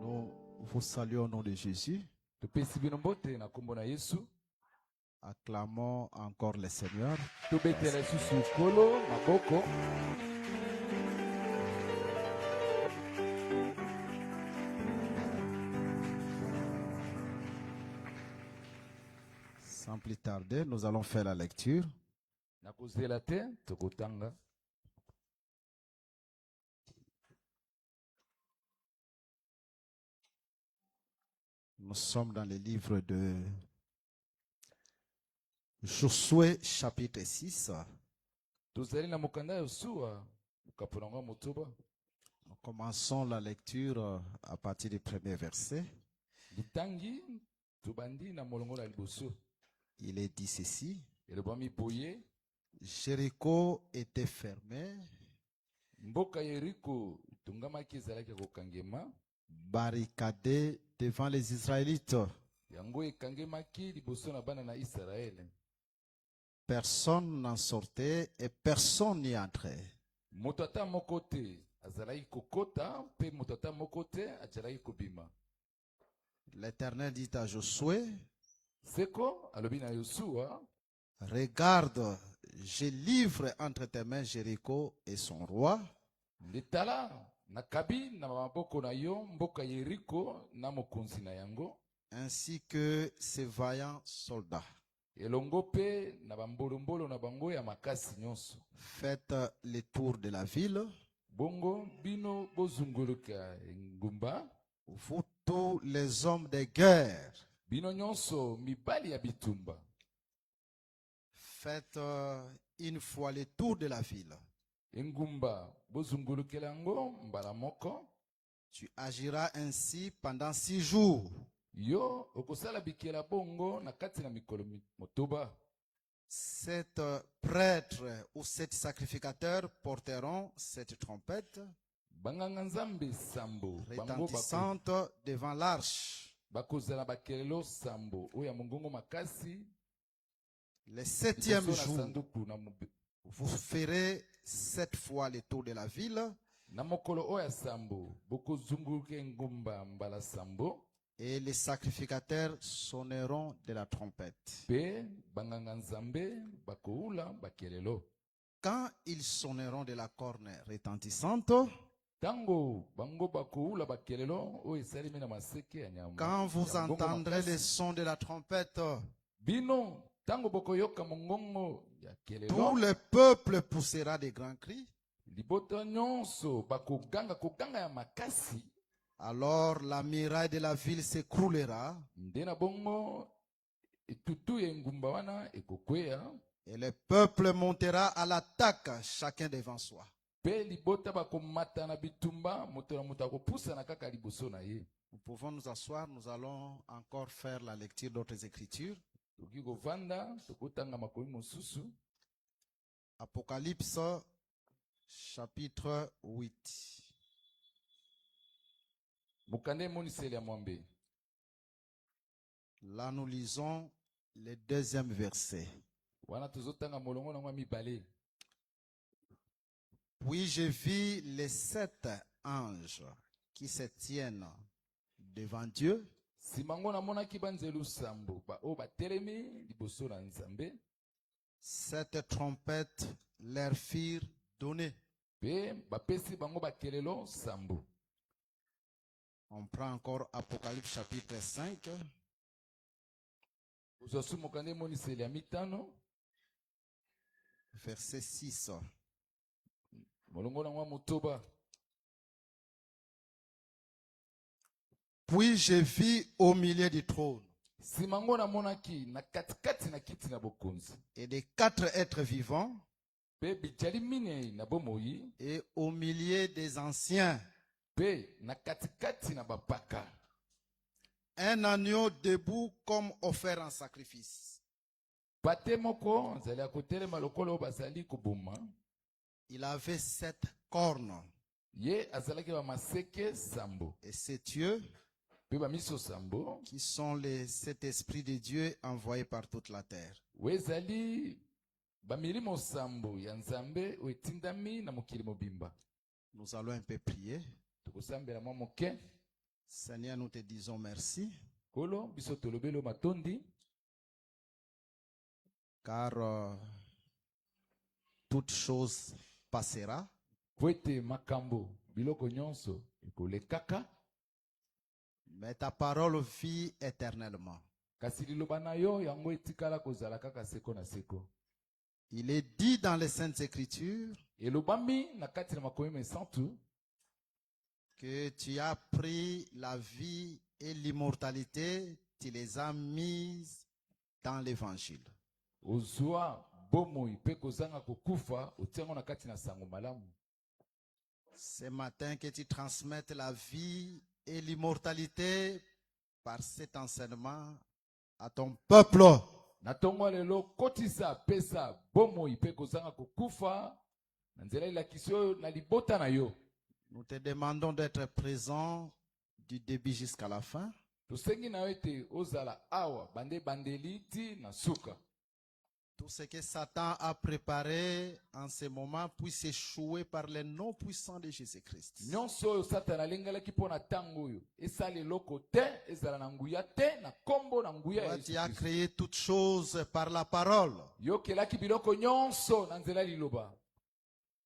Nous vous saluons au nom de Jésus. Acclamons encore le Seigneur. Sans plus tarder, nous allons faire la lecture. Nous sommes dans le livre de Josué, chapitre 6. Nous commençons la lecture à partir du premier verset. Il est dit ceci. Jéricho était fermé, barricadé devant les Israélites. Personne n'en sortait et personne n'y entrait. L'Éternel dit à Josué, regarde, je livre entre tes mains Jéricho et son roi. Ainsi que ses vaillants soldats. Faites le tour de la ville. Vous tous les hommes de guerre. Faites une fois le tour de la ville. Tu agiras ainsi pendant 6 jours. Sept prêtres ou 7 sacrificateurs porteront cette trompette retentissante devant l'arche. Le 7e jour, vous ferez 7 fois le tour de la ville. Et les sacrificateurs sonneront de la trompette. Quand ils sonneront de la corne retentissante, quand vous entendrez le son de la trompette, tout le peuple poussera des grands cris. Alors la muraille de la ville s'écroulera. Et le peuple montera à l'attaque, chacun devant soi. Nous pouvons nous asseoir, nous allons encore faire la lecture d'autres écritures. Apocalypse, chapitre 8. Là, nous lisons le 2e verset. Puis je vis les 7 anges qui se tiennent devant Dieu. 7 trompettes leur firent donner. On prend encore Apocalypse chapitre 5. Verset 6. Puis je vis au milieu du trône Simango namonaki na katikati na kiti na bokonzi. et des 4 êtres vivants Pe bijali minei na bomoi. et au milieu des anciens Pe na katikati na bapaka. un agneau debout comme offert en sacrifice. Pate moko zali akotelema lokolo bazali koboma. Il avait 7 cornes Ye azalaki ba maseke sambo. et ces yeux Pe ba miso sambo. qui sont les 7 esprits de Dieu envoyés par toute la terre. Wezali ba milimo sambo ya nzambe wetindami na mokili mobimba. Nous allons un peu prier. Tukosambela mwa moke. Seigneur, nous te disons merci Kolo biso tolobelo matondi. car toute chose passera. Poete makambo biloko nyonso ekolekaka. Mais ta parole vit éternellement. Kasi liloba na yo yango etikala kozala kaka seko na seko. Il est dit dans les Saintes Écritures Elobami na kati na makomi mesantu que tu as pris la vie et l'immortalité, tu les as mises dans l'évangile. ozwa bomoi pe kozanga kokufa otiango na kati na sango malamu. Ce matin, que tu transmettes la vie et l'immortalité par cet enseignement à ton peuple. Na tongo lelo kotisa pesa bomoi pe kozanga kokufa na nzela ilakisi oyo na libota na yo. Nous te demandons d'être présent du début jusqu'à la fin. Tosengi na yo ete ozala awa bande bandeli ti na suka. Tout ce que Satan a préparé en ce moment puisse échouer par le nom puissant de Jésus-Christ. Nyonso oyo satana alengelaki mpo na ntango oyo esala eloko te ezala na nguya te na kombo na nguya ya Toi, Yesu tu as Kristo. créé toutes choses par la parole. Yokelaki biloko nyonso na nzela liloba.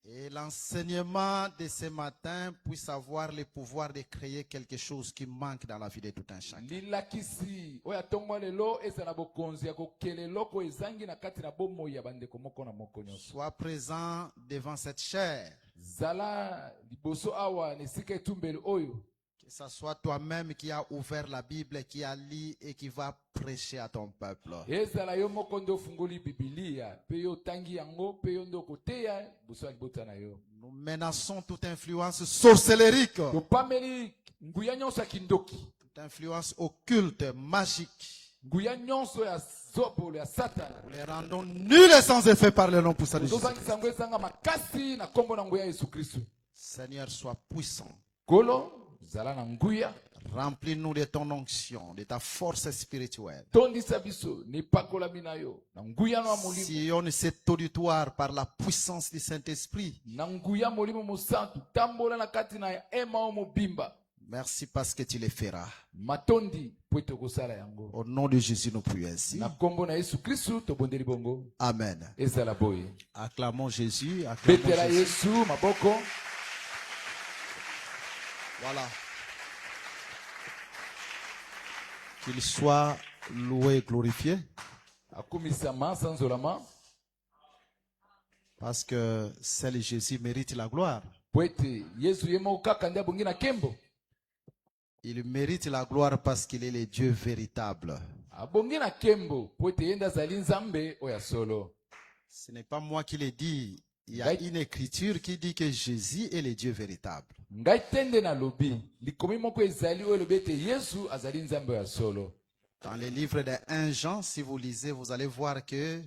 Et l'enseignement de ce matin puisse avoir le pouvoir de créer quelque chose qui manque dans la vie de tout un chacun. Lilakisi oyo atongo lelo ezala bokonzi ya kokele eloko ezangi na kati na bomoi ya bandeko moko na moko nyonso. Sois présent devant cette chair. Zala liboso awa na esika etumbeli oyo. Que ce soit toi-même qui a ouvert la Bible, qui a lu et qui va prêcher à ton peuple. Ezala yo moko nde ofungoli Biblia pe yo tangi yango pe yo nde okoteya liboso ya libota na yo. Nous menaçons toute influence sorcellérique, Topameli nguya nyonso ya kindoki, toute influence occulte, magique. nguya nyonso ya zobolo ya satana. Nous les rendons nuls et sans effet par le nom puissant de Jésus. Tozangisa yango ezanga makasi na kombo na nguya ya Yesu Kristo. Seigneur, sois puissant. Kolo zala na nguya. Remplis-nous de ton onction, de ta force spirituelle. Tondisa biso ni pakolami na yo na nguya na molimo. Sillonne cet auditoire par la puissance du Saint-Esprit. Na nguya molimo mosantu tambola na kati na ema o mobimba. Merci parce que tu le feras. Matondi po tokosala yango. Au nom de Jésus, nous prions ainsi. Na kombo na Yesu Kristo tobondeli bongo. Amen. Ezala boye. Acclamons Jésus. Acclamons Betela Jésus. Yesu maboko. Voilà. Qu'il soit loué et glorifié. Akumisama sanzolama. Parce que seul Jésus mérite la gloire. Poete Yesu yemo kaka ndia bongi na kembo. Il mérite la gloire parce qu'il est le Dieu véritable. Abongi na kembo poete yenda zali nzambe oya solo. Ce n'est pas moi qui le dis. Il y a une écriture qui dit que Jésus est le Dieu véritable. Ngai tende na lobi likomi moko ezali oyo lobete Yesu azali nzambe oya solo. Dans le livre de 1 Jean, si vous lisez, vous allez voir que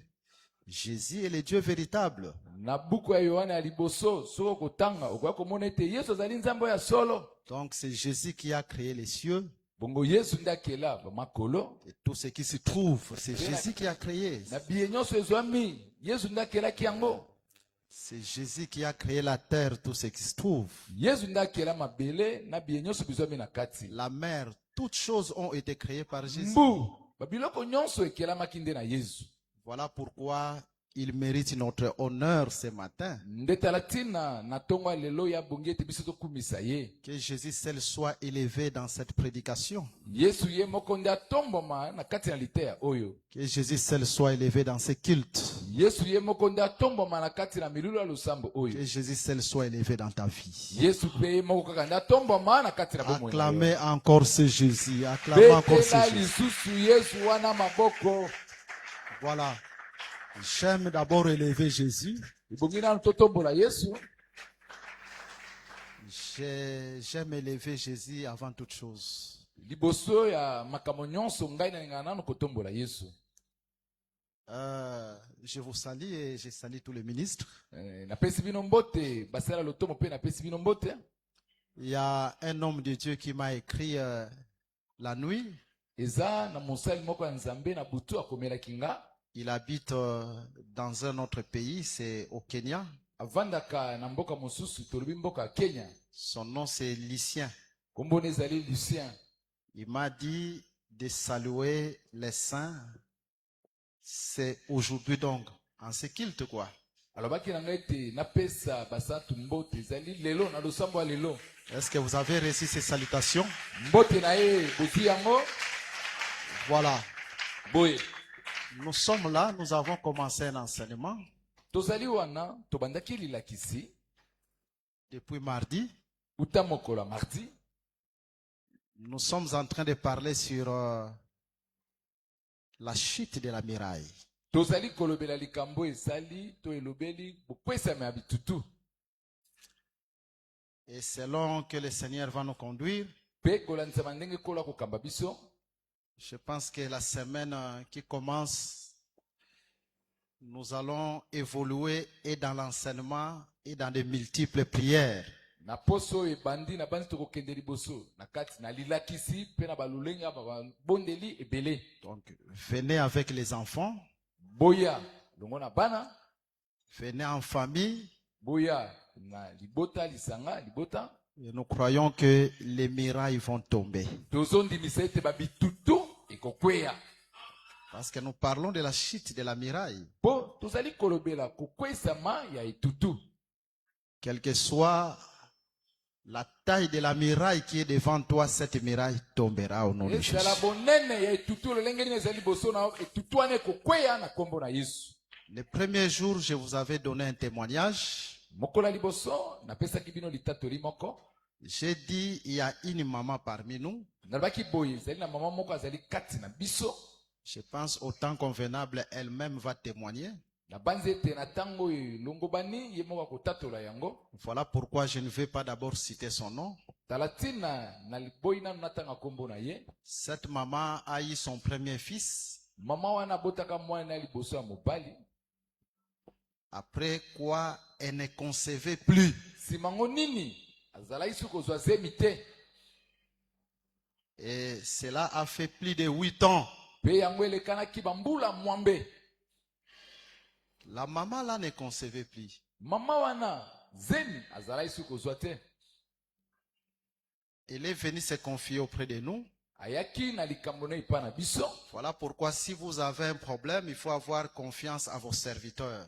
Jésus est le Dieu véritable. Na buku ya Yohana ya liboso soko kotanga okoya komona ete Yesu azali nzambe oya solo. Donc c'est Jésus qui a créé les cieux. Bongo Yesu ndakela ba makolo. Et tout ce qui se trouve, c'est Jésus qui a créé. Na biye nyonso ezwami Yesu ndakela kiango. C'est Jésus qui a créé la terre, tout ce qui se trouve. Yesu ndakela mabele na biye nyonso bizwami na kati. La mer, toutes choses ont été créées par Jésus. Mbu babiloko nyonso ekelamaki nde na Yesu. Voilà pourquoi il mérite notre honneur ce matin. Ndetalatina na tongo lelo ya bongi ete biso tokumisa ye. Que Jésus seul soit élevé dans cette prédication. Yesu ye moko nde atomboma na kati na liteya oyo. Que Jésus seul soit élevé dans ce culte. Yesu ye moko nde atombama na kati na milulu ya losambo oyo. Que Jésus seul soit élevé dans ta vie. Yesu pe ye moko kaka nde atombama na kati na bomoi na yo. Acclamez encore ce Jésus. Acclamez encore ce Betela Jésus. lisusu Yesu wana maboko. Voilà. J'aime d'abord élever Jésus. Ibongi nanu totombola Yesu. J'aime élever Jésus avant toute chose. Liboso ya makambo nyonso ngai nalingaka nanu kotombola Yesu. Je vous salue et je salue tous les ministres. Napesi bino mbote, basala lotomo pe napesi bino mbote. Il y a un homme de Dieu qui m'a écrit la nuit. Eza na mosali moko ya Nzambe na butu akomela kinga. Il habite dans un autre pays, c'est au Kenya. Avandaka na mboka mosusu tolobi mboka ya Kenya. Son nom c'est Lucien. Kombo ezali Lucien. Il m'a dit de saluer les saints. C'est aujourd'hui donc, en ce culte quoi. Alobaki na ngai te napesa basatu mbote ezali lelo na losambo ya lelo. Est-ce que vous avez reçu ces salutations? Mbote na ye bozi yango. Voilà. Boye. Nous sommes là, nous avons commencé un enseignement. Tozali wana tobandaki lilakisi depuis mardi. Uta mokola mardi. Nous sommes en train de parler sur la chute de la muraille. Tozali kolobela likambo esali to elobeli bokwesa me abitutu. Et selon que le Seigneur va nous conduire, pe kolanza mandenge kola kokamba biso. Je pense que la semaine qui commence, nous allons évoluer et dans l'enseignement et dans de multiples prières. Na poso e bandi na bandi to kokende liboso na kati na lilakisi pe na balulenga ba bondeli ebele. Donc venez avec les enfants. Boya longona bana. Venez en famille. Boya na libota lisanga libota. Et nous croyons que les murailles vont tomber. Parce que nous parlons de la chute de la muraille. Quelle que soit la taille de la muraille qui est devant toi, cette muraille tombera au nom de Jésus. Le premier jour, je vous avais donné un témoignage. J'ai dit, il y a une maman parmi nous. Je pense au temps convenable, elle-même va témoigner. Voilà pourquoi je ne vais pas d'abord citer son nom. Cette maman a eu son premier fils. Après quoi, elle ne concevait plus. Et cela a fait plus de 8 ans. La maman là ne concevait plus. Elle est venue se confier auprès de nous. Voilà pourquoi si vous avez un problème, il faut avoir confiance à vos serviteurs.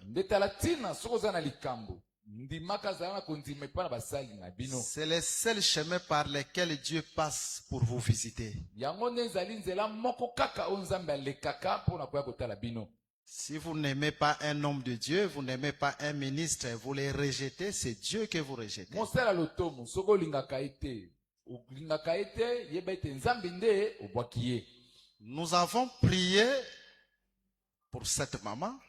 C'est le seul chemin par lequel Dieu passe pour vous visiter. Si vous n'aimez pas un homme de Dieu, vous n'aimez pas un ministre, vous les rejetez, c'est Dieu que vous rejetez. Nous avons prié pour cette maman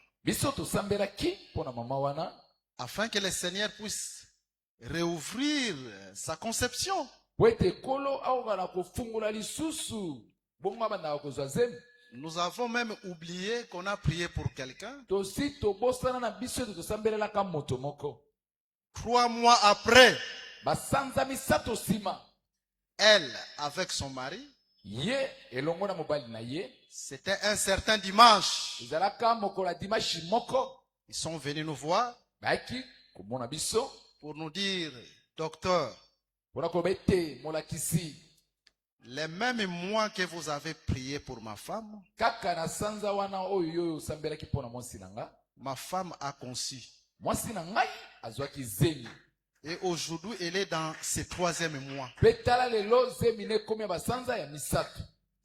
afin que le Seigneur puisse réouvrir sa conception. Nous avons même oublié qu'on a prié pour quelqu'un. 3 mois après, elle avec son mari, c'était un certain dimanche. Ils sont venus nous voir pour nous dire, docteur, les mêmes mois que vous avez prié pour ma femme, ma femme a conçu. Et aujourd'hui, elle est dans ses 3e mois.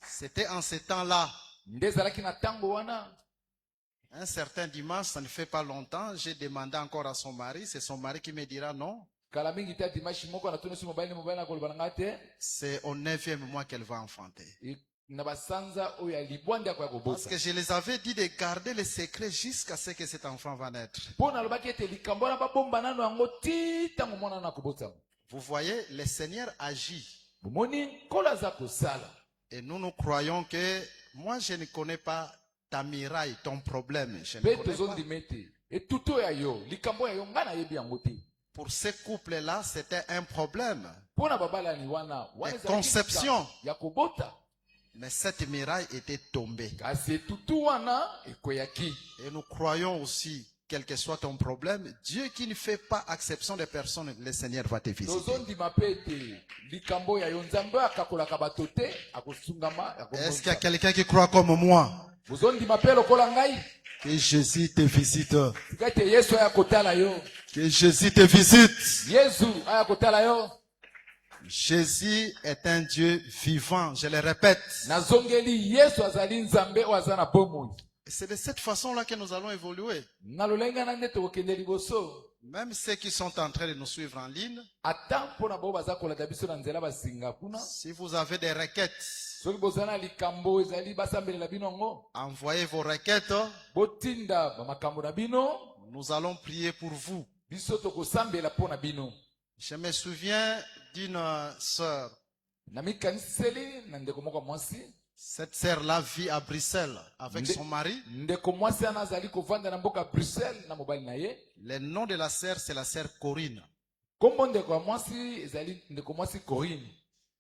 C'était en ce temps-là Un certain dimanche, ça ne fait pas longtemps, j'ai demandé encore à son mari, c'est son mari qui me dira non. kala mingi te dimanche moko anatuni so mobali na koloba na ngai te C'est au 9e mois qu'elle va enfanter. na basanza oyo ya libwandi yako ya Parce kobota que je les avais dit de garder le secret jusqu'à ce que cet enfant va naître. mpo nalobaki ete likambo wana babomba nano yango ti ntango mwana na kobotama. Vous voyez, le Seigneur agit. bomoni nkolo aza kosala Et nous croyons que moi, je ne connais pas ta miraille, ton problème. Je ne mpe connais pas. tozondima ete etutu ya yo likambo ya yo ngai nayebi yango te. Pour ce couple-là, c'était un problème. mpo na babalani wana Et ezalaki conception. likambo ya kobota Mais cette miraille était tombée. kasi etutu wana ekweyaki. Et nous croyons aussi, quel que soit ton problème, Dieu qui ne fait pas exception des personnes, le Seigneur va te visiter. tozondima mpe ete likambo ya yo nzambe oyo akakolaka bato te akosungama Est-ce qu'il y a quelqu'un qui croit comme moi bozondima mpe lokola ngai que Jésus te visite? tika ete yesu aya kotala yo. Que Jésus te visite. yesu aya kotala yo. Jésus est un Dieu vivant, je le répète. nazongeli yesu azali nzambe oyo aza na bomoi. Et c'est de cette façon-là que nous allons évoluer. na lolenge na nde tokokende liboso Même ceux qui sont en train de nous suivre en ligne, ata mpo na bao baza kolanda biso na nzela basinga kuna si vous avez des requêtes, soki bozala na likambo ezali basambelela bino yango envoyez vos requêtes. botinda bamakambo na bino Nous allons prier pour vous. biso tokosambela mpo na bino. Je me souviens d'une sœur. na mikaniseli na ndeko moko mwasi. Cette sœur-là vit à Bruxelles avec son mari. ndeko mwasi wana azali kovanda na mboka bruxelles na mobali na ye. Le nom de la sœur, c'est la sœur Corinne. kombo ndeko ya mwasi ezali ndeko mwasi Corinne.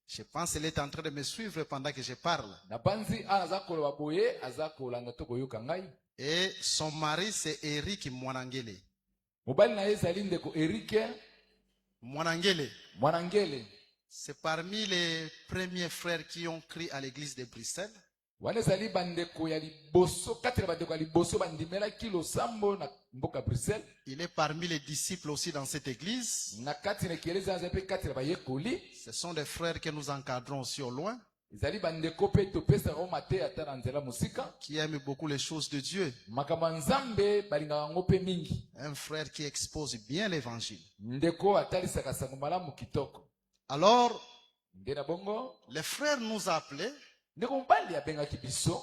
Je pense qu'elle est en train de me suivre pendant que je parle. na panzi ana aza koloba boye aza kolanda to koyoka ngai. Et son mari, c'est Eric Mwanangele. mobali na ye ezali ndeko erike Mwanangele, mwanangele. c'est parmi les premiers frères qui ont crié à l'église de Bruxelles. wana ezali bandeko ya liboso kati na bandeko ya liboso bandimelaki losambo na mboka bruxelles. Il est parmi les disciples aussi dans cette église. na kati na ekelezi aza mpe kati na bayekoli. Ce sont des frères que nous encadrons aussi au loin, ezali bandeko mpe topesaka ngo mate ata na nzela mosika. qui aiment beaucoup les choses de Dieu. makambo ya nzambe balingaka yango mpe mingi. Un frère qui expose bien l'évangile. ndeko atalisaka sango malamu kitoko. Alors, nde na bongo les frères nous appelaient ndeko mobali abengaki biso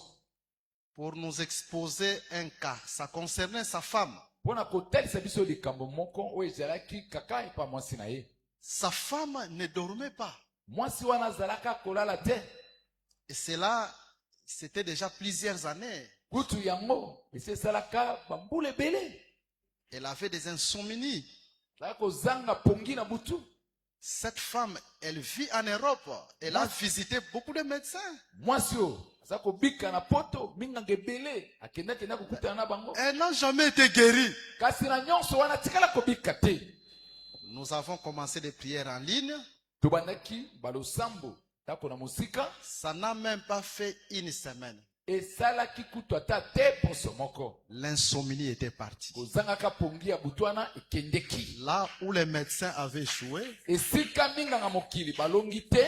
pour nous exposer un cas. Ça concernait sa femme. mpo na kotalisa biso likambo moko oyo ezalaki kaka epa mwasi na ye. Sa femme ne dormait pas. mwasi wana azalaka kolala te. Et cela, c'était déjà plusieurs années. kutu yango esi esalaka bambula ebele. Elle avait des insomnies. azalaka kozanga pongi na butu. Cette femme, elle vit en Europe. Elle a visité beaucoup de médecins. mwasi oyo aza kobika na poto minganga ebele akendaki na kokutana na bango. Elle n'a jamais été guérie. kasi na nyonso wana tikala kobika te. Nous avons commencé des prières en ligne. tobandaki balosambo tako na mosika. Ça n'a même pas fait une semaine. esalaki kutu ata te poso moko. L'insomnie était partie. kozangaka pongi ya butu wana ekendeki. Là où les médecins avaient échoué, esika minganga mokili balongi te.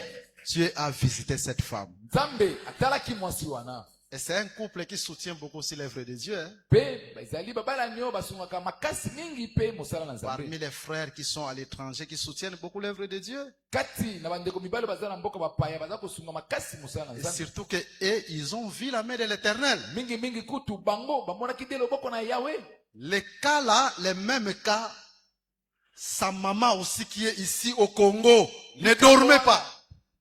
Dieu a visité cette femme. nzambe atalaki mwasi wana. Et c'est un couple qui soutient beaucoup aussi l'œuvre de Dieu. Hein. mpe ezali babalani oyo basungaka makasi mingi mpe mosala na nzambe. Parmi les frères qui sont à l'étranger, qui soutiennent beaucoup l'œuvre de Dieu. kati na bandeko mibali baza na mboka bapaya baza kosunga makasi mosala na Et nzambe. surtout que eux, ils ont vu la main de l'Éternel. mingi kutu bango bamonaki te loboko na yawe. Les cas là, les mêmes cas, sa maman aussi qui est ici au Congo, ne dormait pas.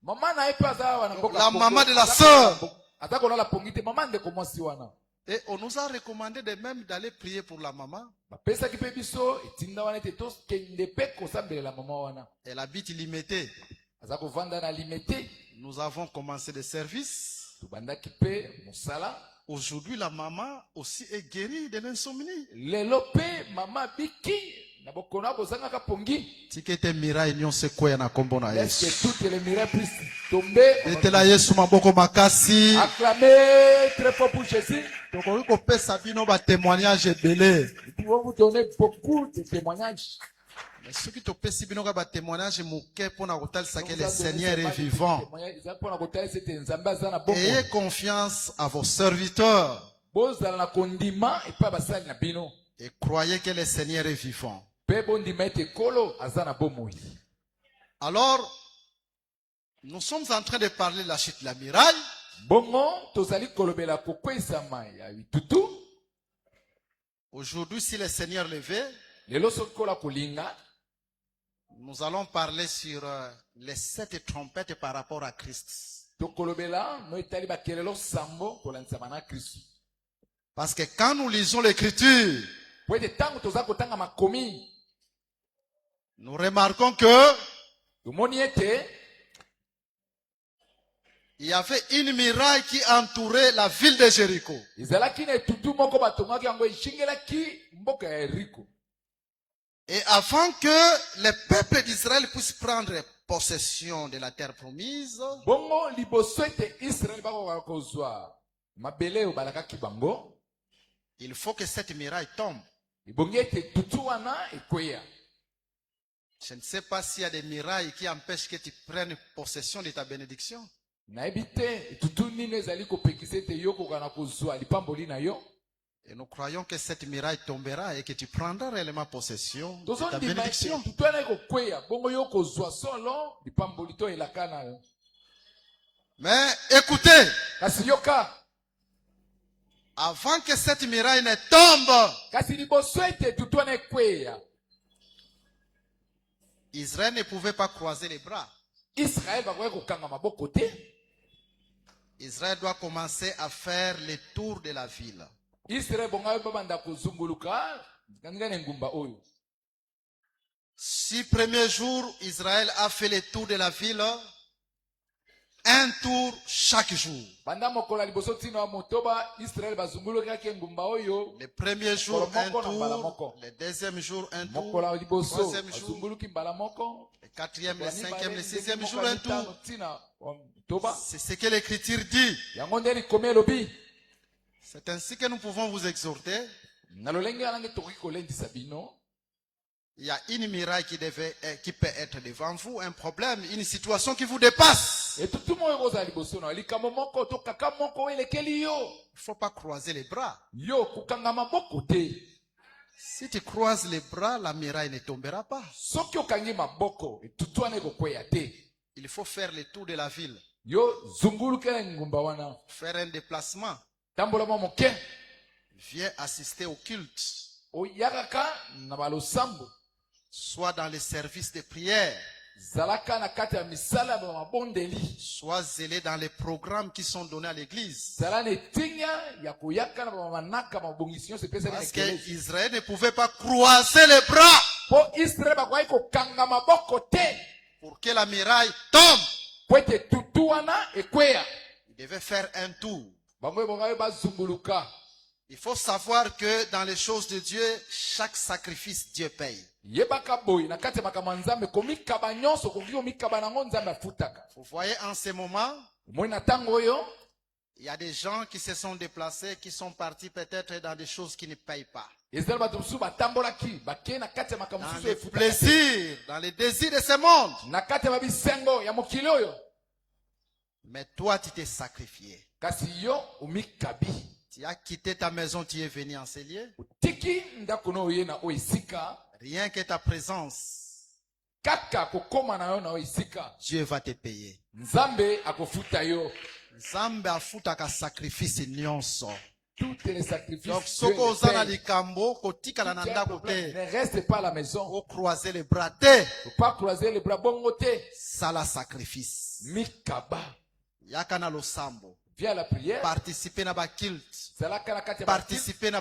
mama na ye mpe aza wana mboka La Congo. maman de la Aza sœur. kolala- aza kolala pongi te mama ndeko mwasi wana. Et on nous a recommandé de même d'aller prier pour la maman. bapesaki mpe biso etinda wana ete tokende mpe kosambelela mama wana. Elle habite Limité. aza kovanda na limete. Nous avons commencé des services. tobandaki mpe mosala. Aujourd'hui, la maman aussi est guérie de l'insomnie. lelo mpe mama biki na bokono akozangaka pongi. Tikete mira union sequoia na kombo na Est-ce Yesu. que toutes les miracles puissent tomber? Etela Yesu maboko makasi. Acclamez très fort pour Jésus. Tokoki kopesa bino ba témoignage ebele. Nous pouvons vous donner beaucoup de témoignages. Mais soki topesi bino ka ba témoignage moke pona kotalisa que Donc, le vous avez Seigneur donné est ces vivant. témoignages. Ils ont pour la côté, c'était Nzamba Zana Bongo. Ayez confiance à vos serviteurs. bozala na kondima epa basali na bino et croyez que le Seigneur est vivant. pe bondima ete kolo aza na bomoi. Alors, nous sommes en train de parler de la chute de la muraille. Bongo tozali kolobela kokwesama ya bitutu. Aujourd'hui, si le Seigneur le veut, Lelo soki kola kolinga nous allons parler sur les 7 trompettes par rapport à Christ. tokolobela no etali bakelelo sambo kolanisama na Kristo. Parce que quand nous lisons l'Écriture, Po ete tango toza kotanga makomi nous remarquons que tomoni ete il y avait une muraille qui entourait la ville de Jéricho. ezalaki na etutu moko batongaki yango eshingelaki mboka ya Yeriko. Et avant que le peuple d'Israël puisse prendre possession de la terre promise, Bongo liboso ete Israel bakoka kozwa mabele oyo balakaki bango, il faut que cette muraille tombe. ebongi ete tutu wana ekweya. Je ne sais pas s'il y a des murailles qui empêchent que tu prennes possession de ta bénédiction. nayebi te etutu nini ezali kopekisa ete yo koka na kozwa lipamboli na yo. Et nous croyons que cette muraille tombera et que tu prendras réellement possession de ta tozondima ete bénédiction. tutu wana ekokweya bongo yo kozwa solo lipamboli to elaka na yo. Mais écoutez, Kasi yoka, avant que cette muraille ne tombe, kasi liboso ete tutu wana ekweya, Israël ne pouvait pas croiser les bras. Israel bakoki kokanga maboko te. Israël doit commencer à faire le tour de la ville. Israel bongo babanda kozunguluka nganga na ngumba oyo. 6 premiers jours, Israël a fait le tour de la ville, un tour chaque jour. Banda mokolo ya liboso tina wa motoba Israel bazungulukaki ngumba oyo. Le premier jour, un Moko na mbala tour. moko. Le deuxième jour, un tour. Mokolo ya liboso Troisième jour. bazunguluki mbala moko. Le quatrième, le Bani cinquième, bale le sixième moko jour, ya un mitano tour. tina wa motoba. C'est ce que l'Écriture dit. Yango nde likomi elobi. C'est ainsi que nous pouvons vous exhorter. Na lolenge alange tokoki kolendisa bino. Il y a une muraille qui peut être devant vous, un problème, une situation qui vous dépasse. Etutu moyo kozala liboso na likambo moko to kaka moko elekeli yo. Il ne faut pas croiser les bras. Yo kokanga maboko te. Si tu croises les bras, la muraille ne tombera pas. Soki okangi maboko etutu wana ekokweya te. Il faut faire le tour de la ville, Yo zungulukela ngumba wana. faire un déplacement. Tambola mwa moke. Viens assister au culte, Oyakaka na balosambo. soit dans les services de prière, Zalaka na kati ya misala ba mabondeli. soit zélé dans les programmes qui sont donnés à l'église. Zala netinya ya koyaka na ba manaka mabongisi nyonso epesa na Parce ekelezi. qu'Israël ne pouvait pas croiser les bras Po Israel bakwai kokanga maboko te. pour que la muraille tombe. Po ete tutu wana ekweya. Il devait faire un tour. Bango bongayo bazunguluka. Il faut savoir que dans les choses de Dieu, chaque sacrifice, Dieu paye. Yebaka boy na kati ya makambo ya Nzambe komikaba nyonso koki komikaba nango Nzambe afutaka. Vous voyez, en ce moment, Moi na tango oyo il y a des gens qui se sont déplacés, qui sont partis peut-être dans des choses qui ne payent pas. ezali bato mosusu batambolaki bakei na kati ya makambo Dans mosusu les efutaka te. plaisirs, dans les désirs de ce monde. Na kati ya babisengo ya mokili oyo. Mais toi, tu t'es sacrifié. Kasi yo omikabi. Tu as quitté ta maison, tu es venu en ces lieux. Otiki ndako na oye na oyo esika. Rien que ta présence, Kaka kokoma na yo na oyo esika. Dieu va te payer. Nzambe akofuta yo. Nzambe afutaka sacrifice nyonso. Toutes les sacrifices. Donc, Dieu soko les ozana paye. likambo, kotika na Si tu as un ndako problème, te, ne reste pas à la maison. o croiser les bras te, Faut pas croiser les bras bongo te. sala sacrifice. Mikaba. Yaka na losambo. Viens à la prière. Participer na ba culte. Zalaka na kati ya bakiti. Participer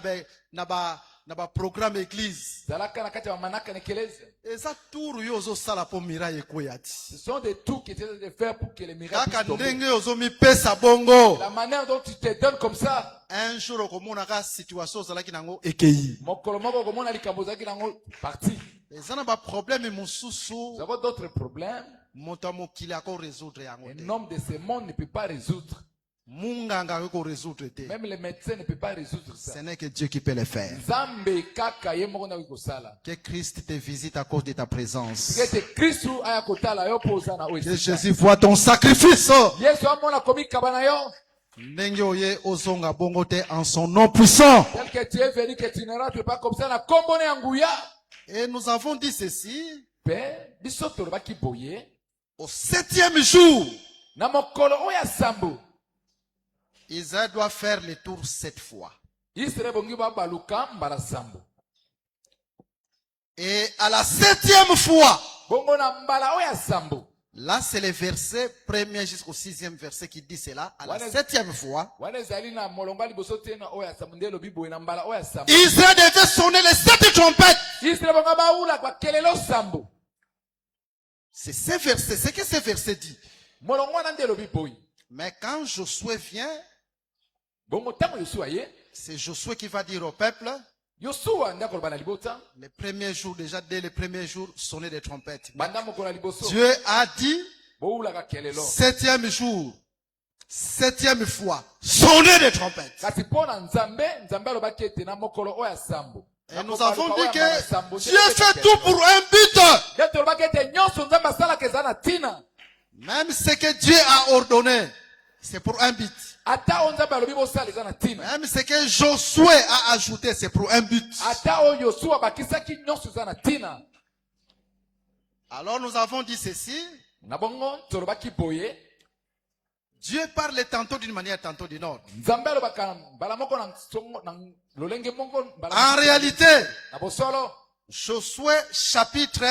na ba programme église. Zalaka na kati ya manaka na keleza. Eza tour yo ozosala po miraille ekoya ti. Ce sont des tours qui essaient de faire pour que les miracles Kaka puissent tomber. ndenge ozomipesa bongo. La manière dont tu te donnes comme ça. Un jour okomonaka situation ozalaki nango ekei. Mokolo moko komona likambo zaki nango parti. Eza na ba problème Nous mosusu avons d'autres problèmes. moto ya mokili ako résoudre yango Un te. homme de ce monde ne peut pas résoudre. Munganga ako résoudre te. Même les médecins ne peuvent pas résoudre Ce ça. n'est que Dieu qui peut le faire. Nzambe kaka ye moko na kosala. Que Christ te visite à cause de ta présence. Que Christ aya kotala yo poza na Que oyo. Jésus voit ton sacrifice. Yesu amona komikaba na yo. Ndenge oye ozonga bongo te en son nom puissant. Tel que tu es venu, que tu ne rentres pas comme ça, na kombo ne yanguya. Et nous avons dit ceci, Pe, biso tolobaki boye. au 7e jour, Na mokolo oya sambo. Israël doit faire le tour 7 fois. Israël bongi ba baluka mbala sambo. Et à la 7e fois, Bongo na mbala oya sambo. là c'est le verset 1er jusqu'au 6e verset qui dit cela. À la Voilà. 7e fois, Wana ezali na molonga liboso te na oya sambo nde lobi boye na mbala oya sambo. Israël devait sonner les 7 trompettes. Israël bonga ba ula kwa kelelo sambo. C'est ce verset, c'est que ce verset dit. Molongo na nde lobi boye. Mais quand Josué vient, Bongo tango Yosua ye. c'est Josué qui va dire au peuple, Yosua ndako loba na libota. les premiers jours, déjà dès les premiers jours, sonner des trompettes. Banda mokolo liboso. Dieu a dit, Bo ula ka kelelo. 7e jour, 7e fois, sonner des trompettes. Kasi pona nzambe alobaki ete na mokolo oya sambo. Et nous avons dit que Dieu fait tout pour un but. Nde tolobaki ete nyonso nzambe asalaka eza na tina. Même ce que Dieu a ordonné, c'est pour un but. Ata oyo nzambe alobi bosala eza na tina. Même ce que Josué a ajouté, c'est pour un but. Ata oyo Yosua bakisaki nyonso eza na tina. Alors nous avons dit ceci, Na bongo tolobaki boye. Dieu parle tantôt d'une manière, tantôt d'une autre. Nzambe alobaka mbala moko na songo na lolenge moko mbala. En réalité, Na bosolo Josué chapitre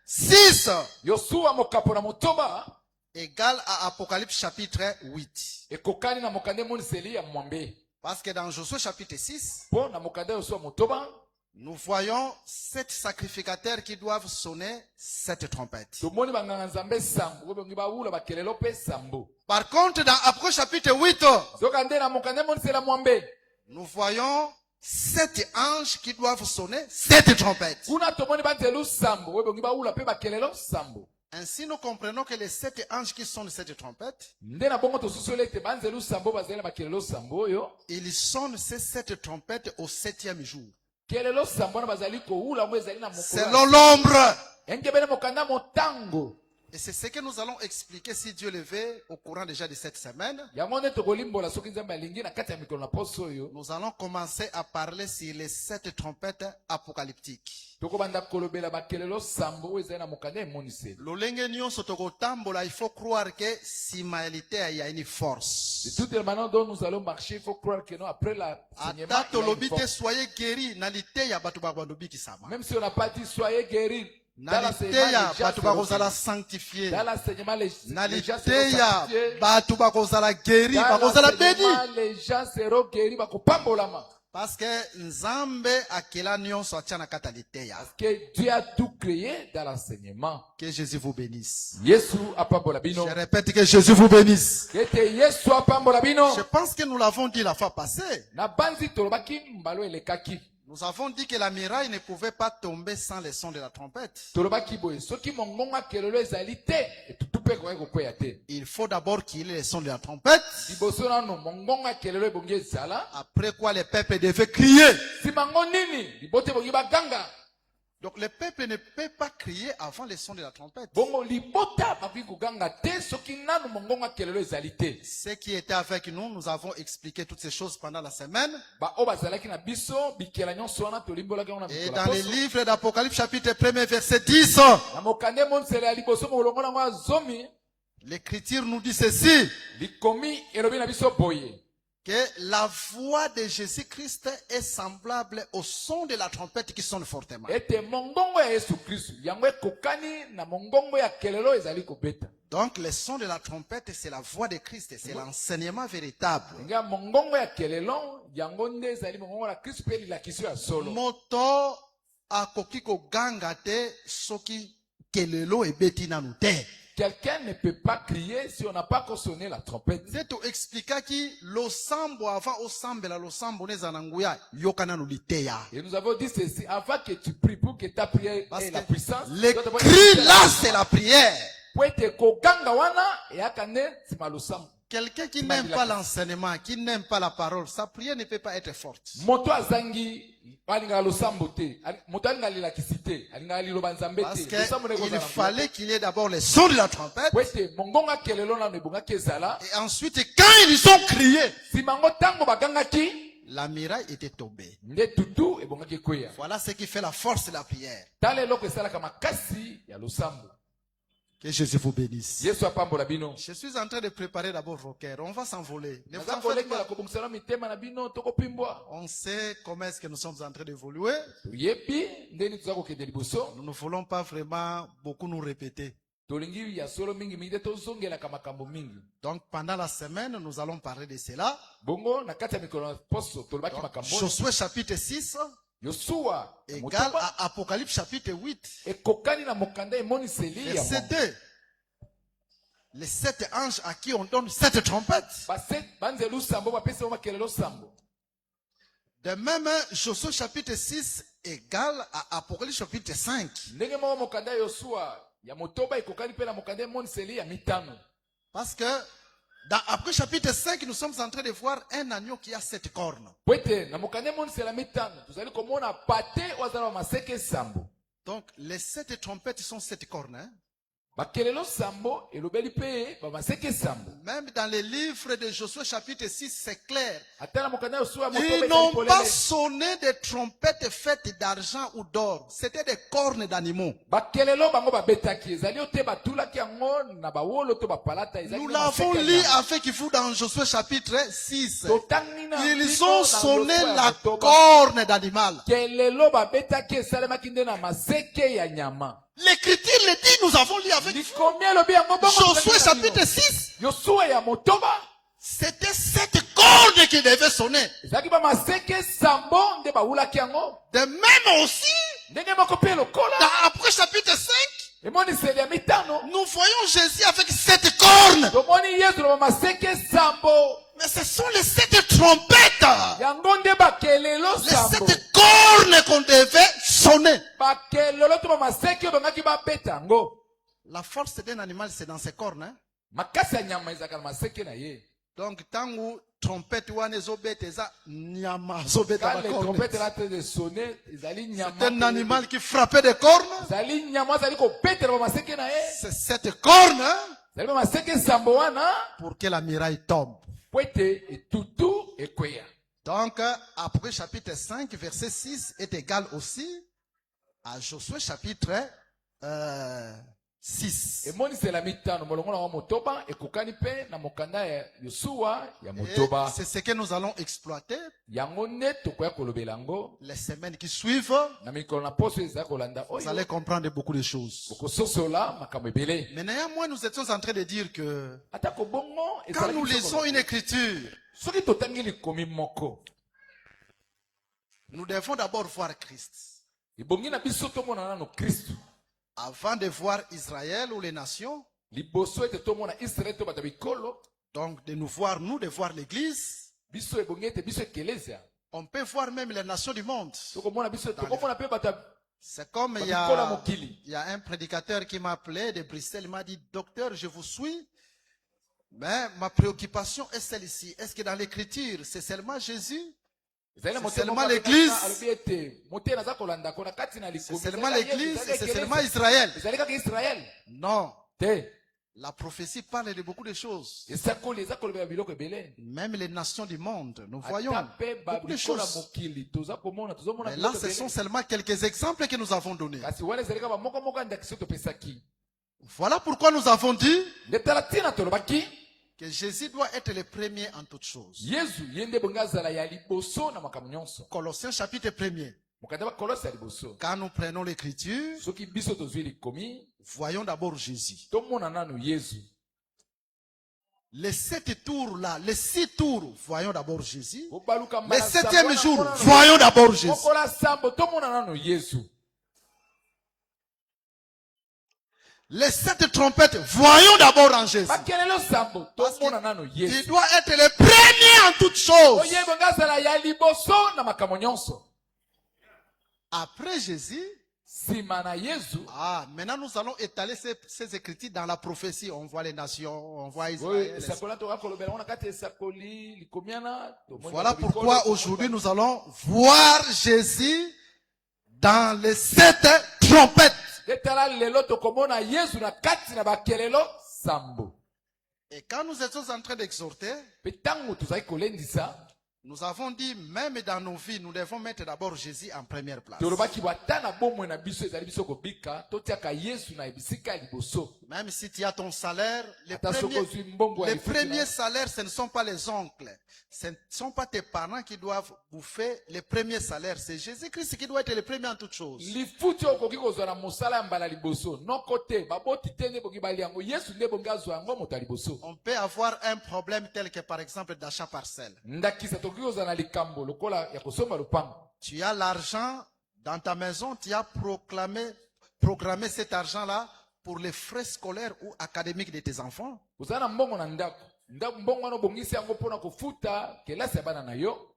6 Yosua mokapo na motoba égale à Apocalypse chapitre 8. ekokani na mokande moniseli ya mwambe. Parce que dans Josué chapitre 6, Po na mokande Yosua motoba nous voyons 7 sacrificateurs qui doivent sonner 7 trompettes. tomoni banganga nzambe sambo oyo bongi baula bakelelo pe sambo. Par contre, dans Apocalypse chapitre 8, Zoka nde na mokande moniseli ya mwambe. nous voyons 7 anges qui doivent sonner 7 trompettes. Kuna tomoni banzelu sambo oyo bongi baula pe bakelelo sambo. Ainsi, nous comprenons que les 7 anges qui sonnent 7 trompettes, Nde na bongo tosusoli ete banzelu sambo bazali na bakelelo sambo oyo. ils sonnent ces 7 trompettes au 7e jour. Kelelo sambo na bazali koula ngo ezali na mokolo. Selon l'ombre. Engebene mokanda motango. Et c'est ce que nous allons expliquer si Dieu le veut au courant déjà de cette semaine. Yango nde tokolimbola soki nzambe alingi na kati ya mikolo na poso oyo. Nous allons commencer à parler sur les 7 trompettes apocalyptiques. Tokobanda kolobela bakelelo sambo oyo ezali na mokanda emoniseli. Lolenge nyonso tokotambola, il faut croire que simaelité il y a une De force. toute la manière dont nous allons marcher, il faut croire que non, après l'enseignement, Ata il y a une tolobi te force. soyez guéris na liteya bato babandobi kisama. Même si on n'a pas dit soyez guéris, dans Na l'enseignement, liteya les gens bato seront bakozala guéris. sanctifié. Dans l'enseignement, Na les gens seront liteya sanctifiés. bato bakozala guéri, Dans bakozala béni. l'enseignement, les gens seront guéris. Bakopambolama. Parce que Nzambe akela nyonso atia na kata liteya. Parce que Dieu a tout créé dans l'enseignement. Que Jésus vous bénisse. Yesu apambola bino. Je répète que Jésus vous bénisse. Kete Yesu apambola bino. Je pense que nous l'avons dit la fois passée. Na banzi tolobaki mbalo elekaki. Nous avons dit que la miraille ne pouvait pas tomber sans le son de la trompette. Tolobaki boye. Soki mongonga kelelo ezali te. Etutupe kwa kokwea te. Il faut d'abord qu'il y ait le son de la trompette. Liboso nano mongonga kelelo ebongi ezala. Après quoi le peuple devait crier. Simango nini libote bongi baganga. Donc le peuple ne peut pas crier avant le son de la trompette. Bongo libota bakoki koganga te soki nanu mongonga kelelo ezali te. Ceux qui étaient avec nous, nous avons expliqué toutes ces choses pendant la semaine. Ba o bazalaki na biso bikela nyonso wana tolimbolaki wana Et bikola dans le poso. livre d'Apocalypse chapitre 1 verset 10, Na mokande monsele ya liboso molongo nango ya zomi l'écriture nous dit ceci, likomi elobi na biso boye. que la voix de Jésus-Christ est semblable au son de la trompette qui sonne fortement. Ete mongongo ya Yesu Kristu yango ekokani na mongongo ya kelelo ezali kobeta. Donc le son de la trompette, c'est la voix de Christ, c'est l'enseignement véritable. Nga mongongo ya kelelo yango nde ezali mongongo ya Kristu pe lilakiso ya solo. Moto akoki koganga te soki kelelo ebeti nanu te. Quelqu'un ne peut pas crier si on n'a pas sonné la trompette. Nze toexplikaki losambo avant osambela losambo neza na nguya yoka nanu liteya. Et nous avons dit ceci, avant que tu pries pour que ta prière Parce ait que la puissance. le cri là, c'est la prière. Pour être koganga wana et akane sima losambo. Quelqu'un qui n'aime pas l'enseignement, qui n'aime pas la parole, sa prière ne peut pas être forte. Moto azangi balingaka losambo te moto alingaka lelakisi te alingaka liloba nzambe Parce te losambo nde qu'il ekozala fallait qu'il y ait d'abord les sons de la trompette. po ete mongongo akelelo nano ebongaki ezala Et ensuite, quand ils ont crié, nsima yango ntango bagangaki la muraille était tombée. nde tutu ebongaki ekweya Voilà ce qui fait la force de la prière. tala eloko esalaka makasi ya losambo. Que Jésus vous bénisse. Yesu apambola bino. Je suis en train de préparer d'abord vos cœurs. On va s'envoler. Ne vous Naza en faites kolengela pas. kobongisana mitema na bino tokopimbwa. On sait comment est-ce que nous sommes en train d'évoluer. Toyebi ndeni tuza kokende liboso. Nous ne voulons pas vraiment beaucoup nous répéter. Tolingi ya solo mingi mingi tozongelaka makambo mingi. Donc pendant la semaine, nous allons parler de cela. Bongo na kati ya mikolo na poso tolobaki Donc, makambo. Josué chapitre 6 Yosua égale à Apocalypse chapitre 8. ekokani na mokanda emoniseli ya Verset mwa. 2. Les 7 anges à qui on donne 7 trompettes. Banzelu sambo bapesi makelelo sambo. De même, Josué chapitre 6 égale à Apocalypse chapitre 5. Ndenge moko mokanda Yosua ya motoba ekokani pe na mokanda emoniseli ya mitano. Parce que dans après chapitre 5, nous sommes en train de voir un agneau qui a 7 cornes. Pwete na mokanda emoniseli ya mitano tozali komona pate wazala wa maseke sambo. Donc les 7 trompettes sont 7 cornes. Hein? Bakelelo sambo elobeli pe ba maseke sambo. Même dans les livres de Josué chapitre 6, c'est clair. Atana mokanda Yosua motoba Ils n'ont pas sonné des trompettes faites d'argent ou d'or. C'était des cornes d'animaux. bakelelo bango babetaki ezali ote batulaki yango na bawolo to bapalata ezali. Nous l'avons lu avec vous dans Josué chapitre 6. Ils Ils ont sonné la corne d'animal. kelelo babetaki esalemaki nde na maseke ya nyama. L'écriture le dit, nous avons lu avec vous. Likomi elobi yango bongo Josué tozali na chapitre bino. 6. Yosua ya motoba C'était 7 cornes qui devaient sonner. ezalaki bamaseke sambo nde bawulaki yango. De même aussi, Ndenge moko pe lokola dans après chapitre 5, emoniseli ya mitano nous voyons Jésus avec 7 cornes. tomoni yesu na bamaseke sambo. Mais ce sont les 7 trompettes. Yango nde bakelelo Les sambo. 7 cornes qu'on devait sonner. Bakelelo to bamaseke oyo bangaki babeta yango. La force d'un animal, c'est dans ses cornes. Hein? Makasi ya nyama ezalaka na maseke na ye. Donc, tant que trompette wane zobete eza nyama zobeta Quand ba les cornes. trompettes étaient en train de sonner, ezali nyama. C'est un animal qui frappait des cornes. Ezali nyama ezali kobetela bamaseke na ye. C'est 7 cornes hein, Ezali bamaseke sambo wana pour que la muraille tombe. po ete etutu ekweya. Donc, après chapitre 5, verset 6 est égal aussi à Josué chapitre 6. Emonisela mitano molongo na wa motoba ekokani pe na mokanda ya Yosua ya Et motoba. c'est ce que nous allons exploiter Yango nde tokoya kolobela yango les semaines qui suivent. na mikolo na poso ezali kolanda Vous oyo. allez comprendre beaucoup de choses. Bokososola makambo ebele. Mais néanmoins, nous étions en train de dire que Atako bongo quand nous ezalaki lisons une écriture, soki totangi likomi moko nous devons d'abord voir Christ. libongi na biso tomona nano Kristu. Avant de voir Israël ou les nations, Liboso ete tomona Israel to bato bikolo. donc de nous voir, nous, de voir l'Église, Biso ebongi ete biso ekelezia. on peut voir même les nations du monde. Tokomona biso tokomona pe bato C'est comme il y bikolo a, mokili. il y a un prédicateur qui m'a appelé de Bruxelles, il m'a dit, docteur, je vous suis, mais ma préoccupation est celle-ci. Est-ce que dans l'Écriture, c'est seulement Jésus? C'est seulement l'Église. C'est C'est seulement l'Église, c'est seulement Israël. Israël. Non. Te. La prophétie parle de beaucoup de choses. Même les nations du monde, nous voyons beaucoup de choses. Mais là, ce sont seulement quelques exemples que nous avons donnés. Voilà pourquoi nous avons dit que Jésus doit être le premier en toutes choses. Colossiens chapitre 1er. Quand nous prenons l'écriture, voyons d'abord Jésus. Les 7 tours là, les 6 tours, voyons d'abord Jésus. Le 7e jour, voyons d'abord Jésus. Les 7 trompettes, voyons d'abord en Jésus. Parce qu'il doit être le premier en toutes choses. Après Jésus, sima na Yesu. Ah, maintenant nous allons étaler ces écritures dans la prophétie. On voit les nations, on voit Oyo Israël. esakoli toka kolobela wana kati esakoli likomiana. Tomoni Voilà bato bikolo, pourquoi tomoni aujourd'hui bato- nous allons voir Jésus dans les 7 trompettes. Letala lelo tokomona Yesu na kati na bakelelo sambo. Et quand nous étions en train d'exhorter, Pe tango tozali kolendisa, nous avons dit, même dans nos vies, nous devons mettre d'abord Jésus en première place. tolobaki bata na bomoi na biso ezali biso kobika, totiaka Yesu na ebisika ya liboso. Même si tu as ton salaire, Ata soki ozwi mbongo ya les lifuti na- premiers salaires, ce ne sont pas les oncles. Ce ne sont pas tes parents qui doivent bouffer les premiers salaires. C'est Jésus-Christ qui doit être le premier en toutes choses. lifuti oyo okoki kozwa na mosala ya mbala liboso noko te baboti te nde bongi balia yango Yesu nde bongi azwa yango moto ya liboso. On peut avoir un problème tel que par exemple d'achat parcelle. Ndakisa tokoki kozwa na likambo lokola ya kosomba lopango. Tu as l'argent dans ta maison, tu as programmé cet argent-là pour les frais scolaires ou académiques de tes enfants. Ozala na mbongo na ndako mbongo wana obongisi yango mpona kofuta kelasi ya bana na yo.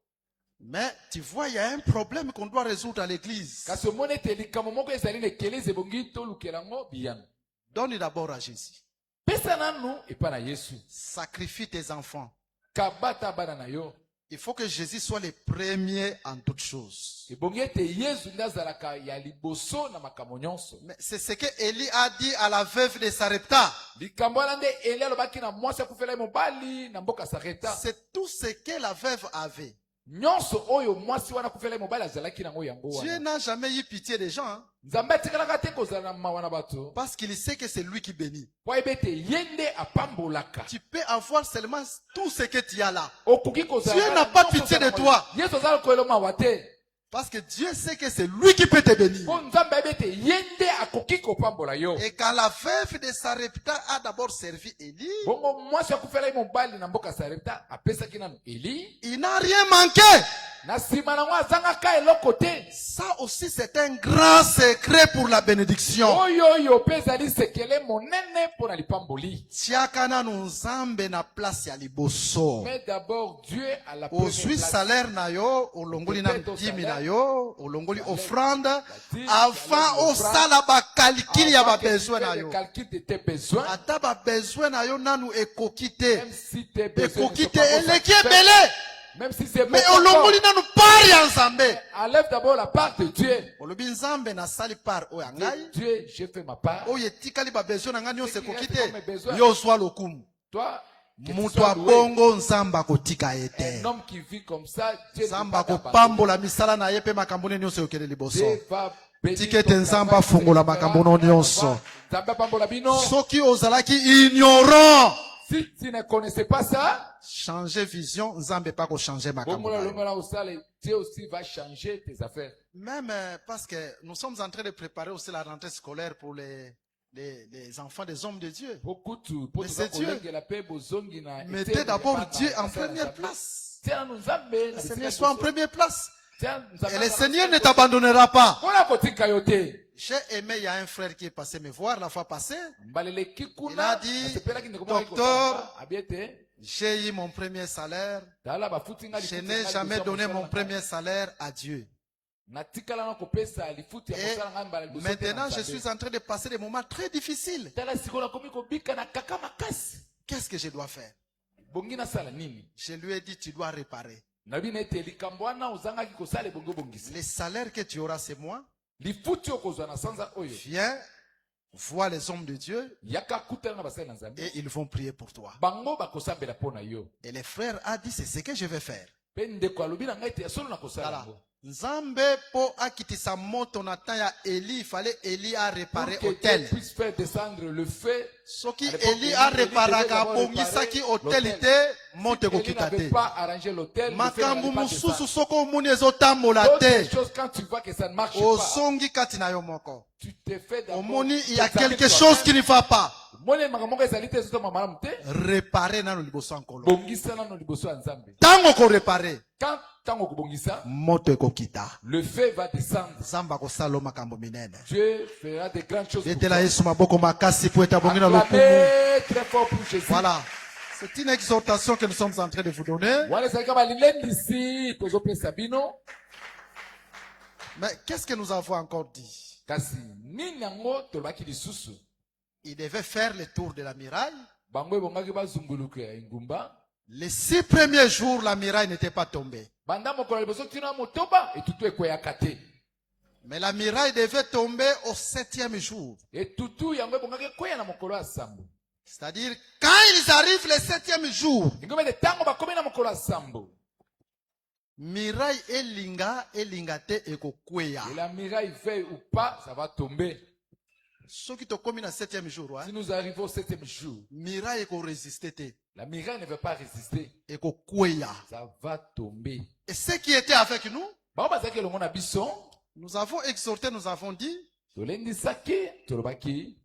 Mais tu vois, il y a un problème qu'on doit résoudre à l'église. Kasi omoni ete likambo moko ezali na ekelezi ebongi tolukela yango biyano. Donne d'abord à Jésus. Pesa nanu epa na Yesu. Sacrifie tes enfants. Kabata bana na yo. Il faut que Jésus soit le premier en toutes choses. Ebongi ete Yesu nde azalaka ya liboso na makambo nyonso. Mais c'est ce que Élie a dit à la veuve de Sarepta. Likambo wana nde Eli alobaki na mwasi akufela ye mobali na mboka Sarepta. C'est tout ce que la veuve avait. Nyonso oyo mwasi wana akufela ye mobali azalaki nango yango Dieu wana. n'a jamais eu pitié des gens, hein, Nzambe atikalaka te kozala na mawa na bato. parce qu'il sait que c'est lui qui bénit. Po ayeba ete ye nde apambolaka. Tu peux avoir seulement tout ce que tu as là. Okoki kozala Dieu na n'a pas nyonso pitié de ozala na toi. mwa- Yesu azala koyela mawa te. Parce que Dieu sait que c'est lui qui peut te bénir. Po Nzambe ayeba ete ye nde akoki kopambola yo. Et quand la veuve de Sarepta a d'abord servi Élie, Bongo mwasi akufela ye mobali na mboka Sarepta apesaki nanu Eli. il n'a rien manqué. Na nsima nango azangaka eloko te. Ça aussi, c'est un grand secret pour la bénédiction. Oyo oyo mpe ezali sekele monene mpo na lipamboli. Tiakana nzambe na place ya liboso. Mais d'abord Dieu à la Ozwi première place. salaire na yo, olongoli na Peut-être au dimi salaire, na yo, olongoli salaire, offrande, dîme, avant salaire, osala ba calcul ya ba Avant que tu besoin na fais le yo. calcul de tes besoins, Ata ba besoin na yo nanu ekoki te. même si tes besoins ne Ekoki sont te pas eleki satisfaits, ebele. même si c'est Mais beaucoup olongoli encore, nanu pari ya nzambe. enlève d'abord la part de Dieu. Olobi nzambe na sali par oyo ngai. Dieu, j'ai fait ma part. Oyo etikali ba besoin na ngai nyonso Ce qui ekoki reste comme mes te. besoins. Yo zwa lokumu. Toi, que tu Moto sois ya doué, bongo nzambe akotika ye te. un homme qui vit comme ça, Dieu ne nzambe va pas t'abandonner. akopambola misala na ye mpe makambo nini nyonso eyokele liboso. Dieu va bénir Tika ete ton nzambe travail, afungola etc. makambo no nyonso. Nzambe apambola bino. Soki ozalaki ignorant, Si tu ne connaissais pas ça, changer vision, nzambe pa ko changer makambo bongola na yo. longola osala, Dieu aussi va changer tes affaires. Même parce que nous sommes en train de préparer aussi la rentrée scolaire pour les enfants des hommes de Dieu. Beaucoup de Mais c'est Dieu. Mettez d'abord Dieu en première place. Le Seigneur soit en première place. Et le Seigneur ne t'abandonnera pas. J'ai aimé, il y a un frère qui est passé me voir la fois passée. Il a dit, docteur, j'ai eu mon premier salaire. Je n'ai jamais donné mon premier salaire à Dieu. Et maintenant, je suis en train de passer des moments très difficiles. Qu'est-ce que je dois faire? Je lui ai dit, tu dois réparer. Les salaires que tu auras, c'est moi. Viens, vois les hommes de Dieu et ils vont prier pour toi. Et les frères a dit, c'est ce que je vais faire. Voilà. Nzambe po akitisa moto na temps ya Eli, il fallait Eli a réparé hôtel. Puisse faire descendre le feu. Soki Eli a réparé ka bongisaki hôtel te, moto kokita te. Makambo mususu soko omoni ezotambola te. Quand tu vois que ça ne marche pas, Ozongi kati na yo moko. tu te fais d'abord. Omoni il y a quelque chose qui ne va pas. Réparer nano liboso nkolo. Tango ko réparer. Quand tango kubongisa, Moto ekokita. le feu va descendre. Nzamba ko salo makambo minene. Dieu fera de grandes choses. Betela Yesu maboko makasi po etabongi na lokumu. Acclamez très fort pour Jésus. Voilà. C'est une exhortation que nous sommes en train de vous donner. Wana ezalaki balileli ici, tozopesa bino. Mais qu'est-ce que nous avons encore dit? kasi nini yango tolobaki lisusu il devait faire le tour de la muraille. bango ebongaki bazunguluka engumba. Les 6 premiers jours, la muraille n'était pas tombée. Banda mokolo liboso tina motoba etutu ekweyaka te. Mais la muraille devait tomber au 7e jour. Etutu yango ebongaki ekweya na mokolo ya sambo. C'est-à-dire, quand ils arrivent le 7e jour, engombe de tango bakomi na mokolo ya sambo. Muraille elinga te ekokweya. Et la muraille veuille ou pas, ça va tomber. Ceux qui te commis dans le 7e jour, Si nous arrivons au 7e jour, muraille eko résister te. la muraille ne veut pas résister. Ekokweya. Ça va tomber. Et ceux qui étaient avec nous, Ba bazaki longo na biso, nous avons exhorté, nous avons dit, tolendisaki, tolobaki.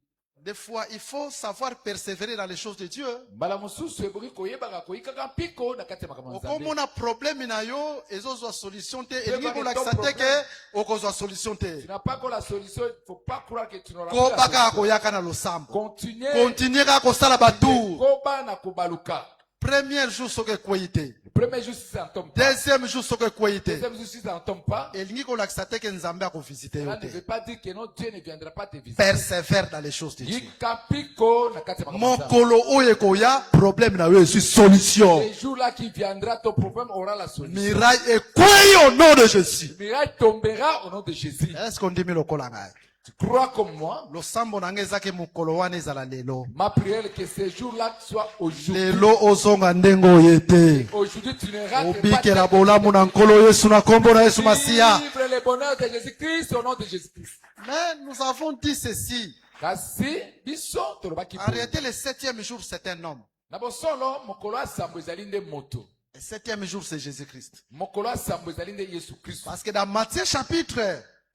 des fois, il faut savoir persévérer dans les choses de Dieu. Mbala mususu eboki koyebaka koyikaka mpiko na kati ya makambo ya Comme on Nzambe. a problème na yo, ezozwa solution te. Elingi kolakisa te ke okozwa solution te. Tu n'as pas encore la solution, il ne faut pas croire que tu n'auras pas Ko la baka solution. koyaka na losambo. Continuez. Continuer kaka kosala batour. Koba na kobaluka. Premier jour soki ekweyi te. Le premier jour, si ça ne tombe pas. Deuxième jour soki ekweyi te. Deuxième jour, si ça ne tombe pas. Elingi kolakisa te ke Nzambe akovisite yo Cela ne te. veut pas dire que notre Dieu ne viendra pas te visiter. Persévère dans les choses de Dieu. Yikapiko na kati ya makambo ya Nzambe. Mokolo oyo ekoya, problème na yo ezwi solution. Les jours là qui viendra, ton problème aura la solution. Miraille ekweyi au nom de Jésus. Le miracle tombera au nom de Jésus. Est-ce qu'on dit lokola ngai? Tu crois comme moi? Losambo na ngai ezaki mokolo wana ezala lelo. Ma prière est que ce jour-là soit aujourd'hui. Lelo ozonga ndenge oye te. Aujourd'hui, tu ne rates Obikela pas. bolamu na nkolo Yesu na kombo na Yesu Masiya. Vivre le bonheur de Jésus-Christ au nom de Jésus-Christ. Mais nous avons dit ceci. Kasi biso tolobaki En réalité, le 7e jour, c'est un homme. na bosolo mokolo ya sambo ezali nde moto. Le 7e jour, c'est Jésus-Christ. Mokolo ya sambo ezali nde Yesu Kristo. Parce que dans Matthieu chapitre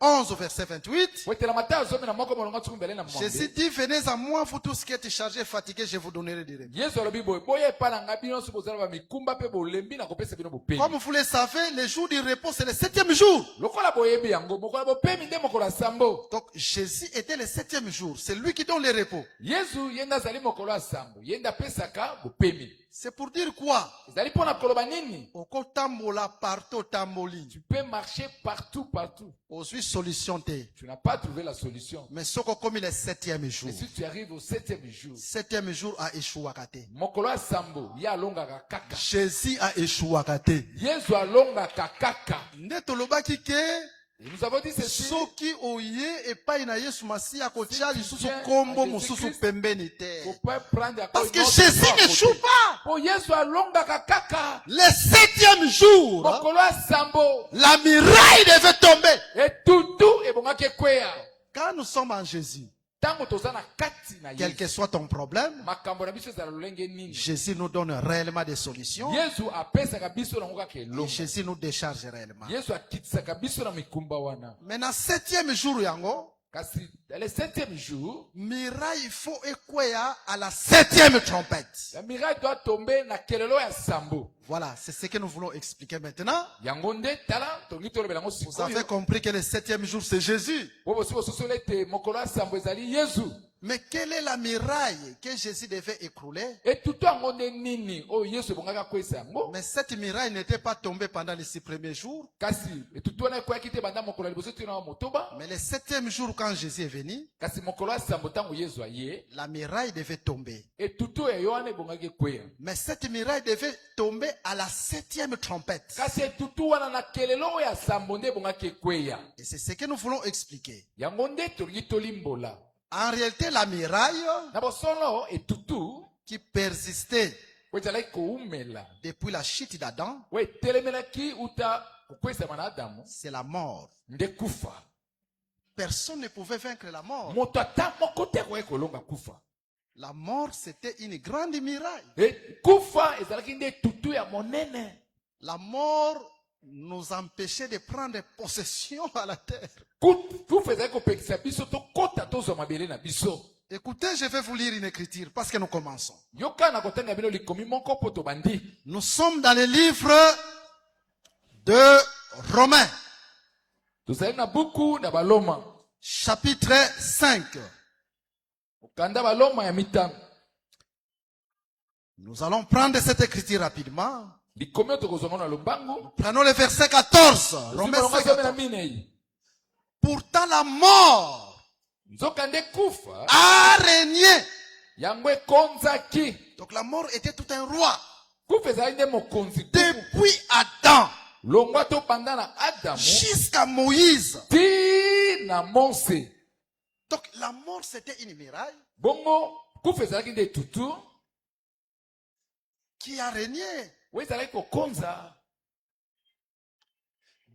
11 au verset 28, wetela Matayo zomi na moko molongo tuku mbele na Jésus mwambe. dit, venez à moi, vous tous qui êtes chargés et fatigués, je vous donnerai du repos. Yesu alobi boye boye epai na ngai bino nyonso bozala bamikumba mpe bolembi na kopesa bino bopemi. Comme vous le savez, le jour du repos, c'est le 7e jour. Lokola boyebi yango mokolo ya bopemi nde mokolo ya sambo. Donc, Jésus était le 7e jour. C'est lui qui donne le repos. Yesu ye nde azali mokolo ya sambo ye nde apesaka bopemi. C'est pour dire quoi? ezali mpo na koloba nini? Okotambola partout tamboli. Tu peux marcher partout. Ozwi solution te. Tu n'as pas trouvé la solution. Mais soko comme le 7e jour. Mais si tu arrives au 7e jour, 7e jour a échoué. mokolo ya sambo ye alongaka kaka. Jésus a échoué. Yesu alongaka kaka. Nde tolobaki ke Et nous avons dit ceci. soki oye epai na Yesu Masiya kotia lisusu viens kombo à mosusu Jésus-Christ, pembeni te. Faut pas prendre à Parce cause que notre Jésus foi à n'échoue côté. pas. Po Yesu alongaka kaka. Le 7e jour, Mokolo ya sambo. la muraille devait tomber. Et tout ebongaki ekweya. Quand nous sommes en Jésus, Tango toza na kati na quel Yesu. que soit ton problème, Makambo na biso ezala lolenge nini? Jésus nous donne réellement des solutions. Yesu apesaka biso nango kaka Et elonga. Jésus nous décharge réellement. Yesu akitisaka biso na mikumba wana. Maintenant, 7e jour, yango, Kasi dans le 7e jour, miraille faut ekweya à la 7e trompette. la miraille doit tomber na kelelo ya sambo. Voilà, c'est ce que nous voulons expliquer maintenant. Yango nde tala tongi tolobela ngo Vous avez sikoyo. compris que le 7e jour, c'est Jésus. Bobo si bososole te mokolo ya sambo ezali Yesu. Mais quelle est la muraille que Jésus devait écrouler? Et tout yango nde nini oyo Yesu ebongaka kwesa yango. Mais cette muraille n'était pas tombée pendant les 6 premiers jours. Kasi etutu wana ekweyaki te banda mokolo ya liboso tina wa motoba. Mais le 7e jour, quand Jésus est venu, Kasi mokolo ya sambo ntango Yesu aye. la muraille devait tomber. Etutu ya wana ebongaki ekweya. Mais cette muraille devait tomber à la 7e trompette. Kasi etutu wana na kelelo ya sambo nde ebongaki ekweya. Et c'est ce que nous voulons expliquer. Yango nde tolingi tolimbola. En réalité, la muraille Na bosolo etutu qui persistait ezalaki koumela. depuis la chute d'Adam, Oyo etelemelaki uta kokwesama na Adamu c'est la mort. nde kufa. Personne ne pouvait vaincre la mort. Moto ata moko te akoki kolonga kufa. La mort, c'était une grande muraille. E kufa ezalaki nde etutu ya monene. La mort nous empêchait de prendre possession à la terre. Kufa ezalaki kopekisa biso tokota tozwa mabele na biso. Écoutez, je vais vous lire une écriture parce que nous commençons. Yoka na kotanga bino likomi moko po tobandi. Nous sommes dans le livre de Romains, Tozali na buku na baloma. chapitre 5. Okanda baloma ya mitano. Nous allons prendre cette écriture rapidement. Likomi oyo tokozonga na lombango. Prenons le verset 14. Tozwi Romains balonga 5, zomi na 14. minei. Pourtant la mort a régné. Donc la mort était tout un roi. Depuis Adam jusqu'à Moïse. Donc la mort c'était une muraille qui a régné.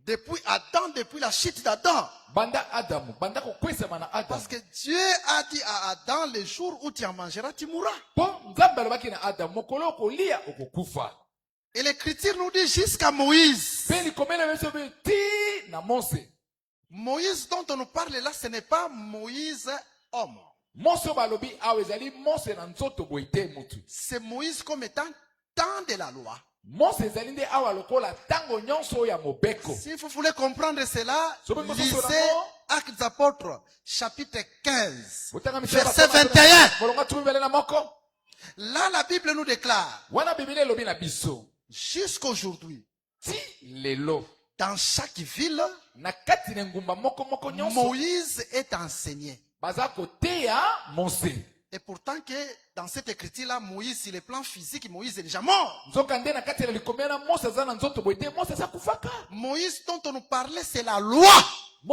Depuis Adam, depuis la chute d'Adam. Parce que Dieu a dit à Adam, le jour où tu en mangeras, tu mourras. Et l'écriture nous dit jusqu'à Moïse. Moïse dont on nous parle là, ce n'est pas Moïse homme. C'est Moïse comme étant temps de la loi. Si vous voulez comprendre cela, lisez Actes des Apôtres, chapitre 15, verset 21. Là, la Bible nous déclare, jusqu'aujourd'hui, dans chaque ville, Moïse est enseigné. Et pourtant que dans cette écriture-là, Moïse, sur le plan physique, Moïse est déjà mort. Moïse dont on nous parlait, c'est la loi. Et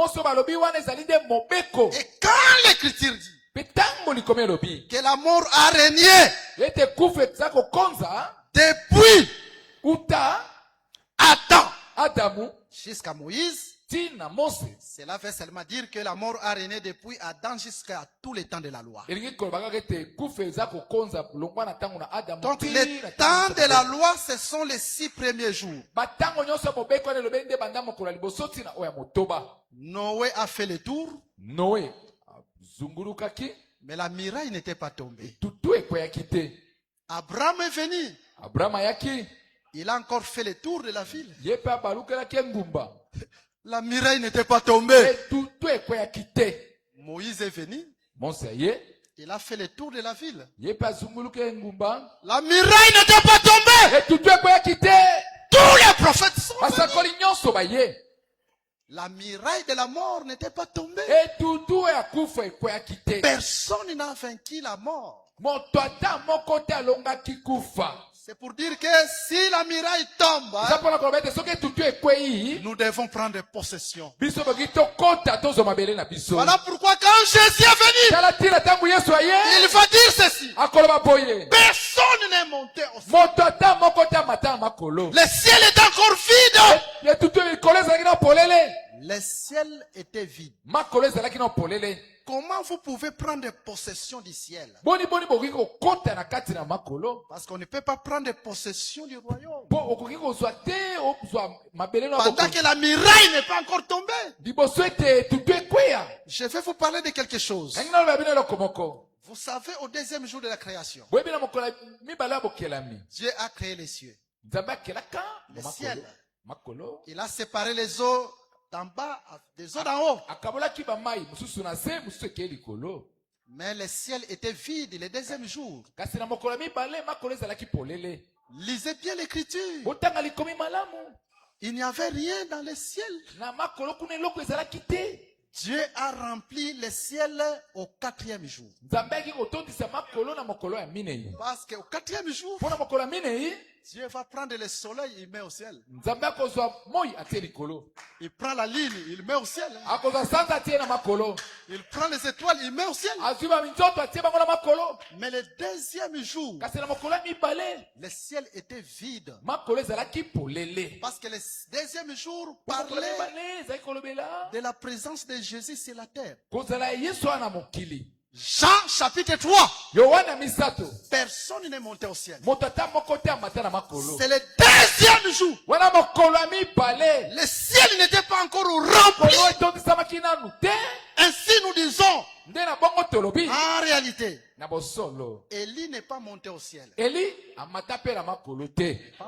quand l'écriture dit que la mort a régné depuis Adam jusqu'à Moïse, cela veut seulement dire que la mort a régné depuis Adam jusqu'à tous les temps de la loi. Donc les temps de la loi, ce sont les 6 premiers jours. Noé a fait le tour. Mais la muraille n'était pas tombée. Abraham est venu. Il a encore fait le tour de la ville. La muraille n'était pas tombée. Moïse est venu. Il a fait le tour de la ville. La muraille n'était pas tombée. Tous les prophètes sont venus. La muraille de la mort n'était pas tombée. Personne n'a vaincu la mort. C'est pour dire que si la muraille tombe, nous devons prendre possession. Voilà pourquoi quand Jésus est venu, il va dire ceci. Personne n'est monté au ciel. Le ciel est encore vide. Le ciel était vide. Comment vous pouvez prendre possession du ciel? Parce qu'on ne peut pas prendre possession du royaume. Pendant que la muraille n'est pas encore tombée. Je vais vous parler de quelque chose. Vous savez, au deuxième jour de la création, Dieu a créé les cieux. Le ciel. Il a séparé les eaux d'en bas des eaux d'en haut. Mais le ciel était vide le deuxième jour. Lisez bien l'écriture. Il n'y avait rien dans le ciel. Dieu a rempli le ciel au 4e jour. Parce qu'au 4e jour, Dieu va prendre le soleil, il met au ciel. Il prend la lune, il met au ciel. Il prend les étoiles, il met au ciel. Mais le deuxième jour, le ciel était vide. Parce que le deuxième jour parlait de la présence de Jésus sur la terre. Jean chapitre 3. Personne n'est monté au ciel. C'est le deuxième jour. Le ciel n'était pas encore rempli. Ainsi nous disons. En réalité, Élie n'est pas monté au ciel. Pas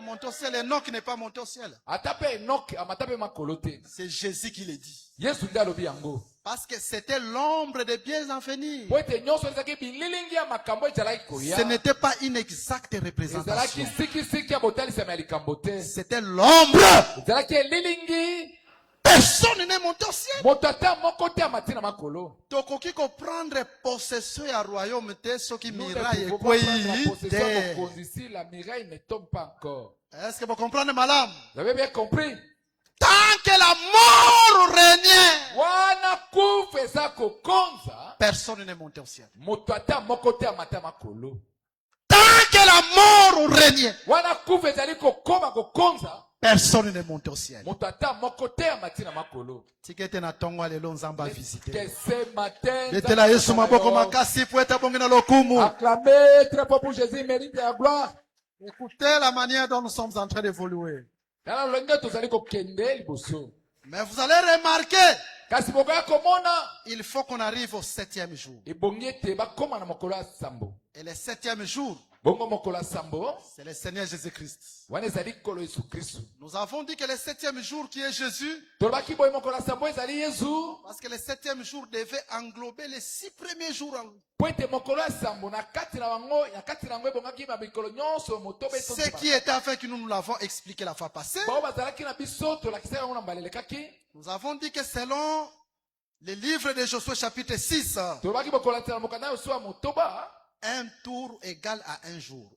monté au ciel. Enoch n'est pas monté au ciel. C'est Jésus qui le dit. Parce que c'était l'ombre des biens en venir. Ce n'était pas une exacte représentation. C'était l'ombre Personne n'est monté au ciel. Tokoki ko prendre possession ya royaume te soki miraille la miraille ne tombe pas encore. Est-ce que vous comprenez madame? Vous avez bien compris? Tant que la mort régnait, personne n'est monté au ciel. Tant que la mort régnait, personne n'est monté au ciel. Tikete na tongwa lelo nzamba visiter. Betela Yesu maboko makasi po eta bongena lokumu. Acclamez très fort pour Jésus, mérite la gloire. Écoutez la manière dont nous sommes en train d'évoluer. Mais vous allez remarquer, il faut qu'on arrive au 7e jour. Et le 7e jour, c'est le Seigneur Jésus-Christ. Nous avons dit que le 7e jour qui est Jésus, parce que le 7e jour devait englober les 6 premiers jours. Ce qui était afin que nous l'avons expliqué la fois passée. Nous avons dit que selon le livre de Josué chapitre 6, un tour égale à un jour.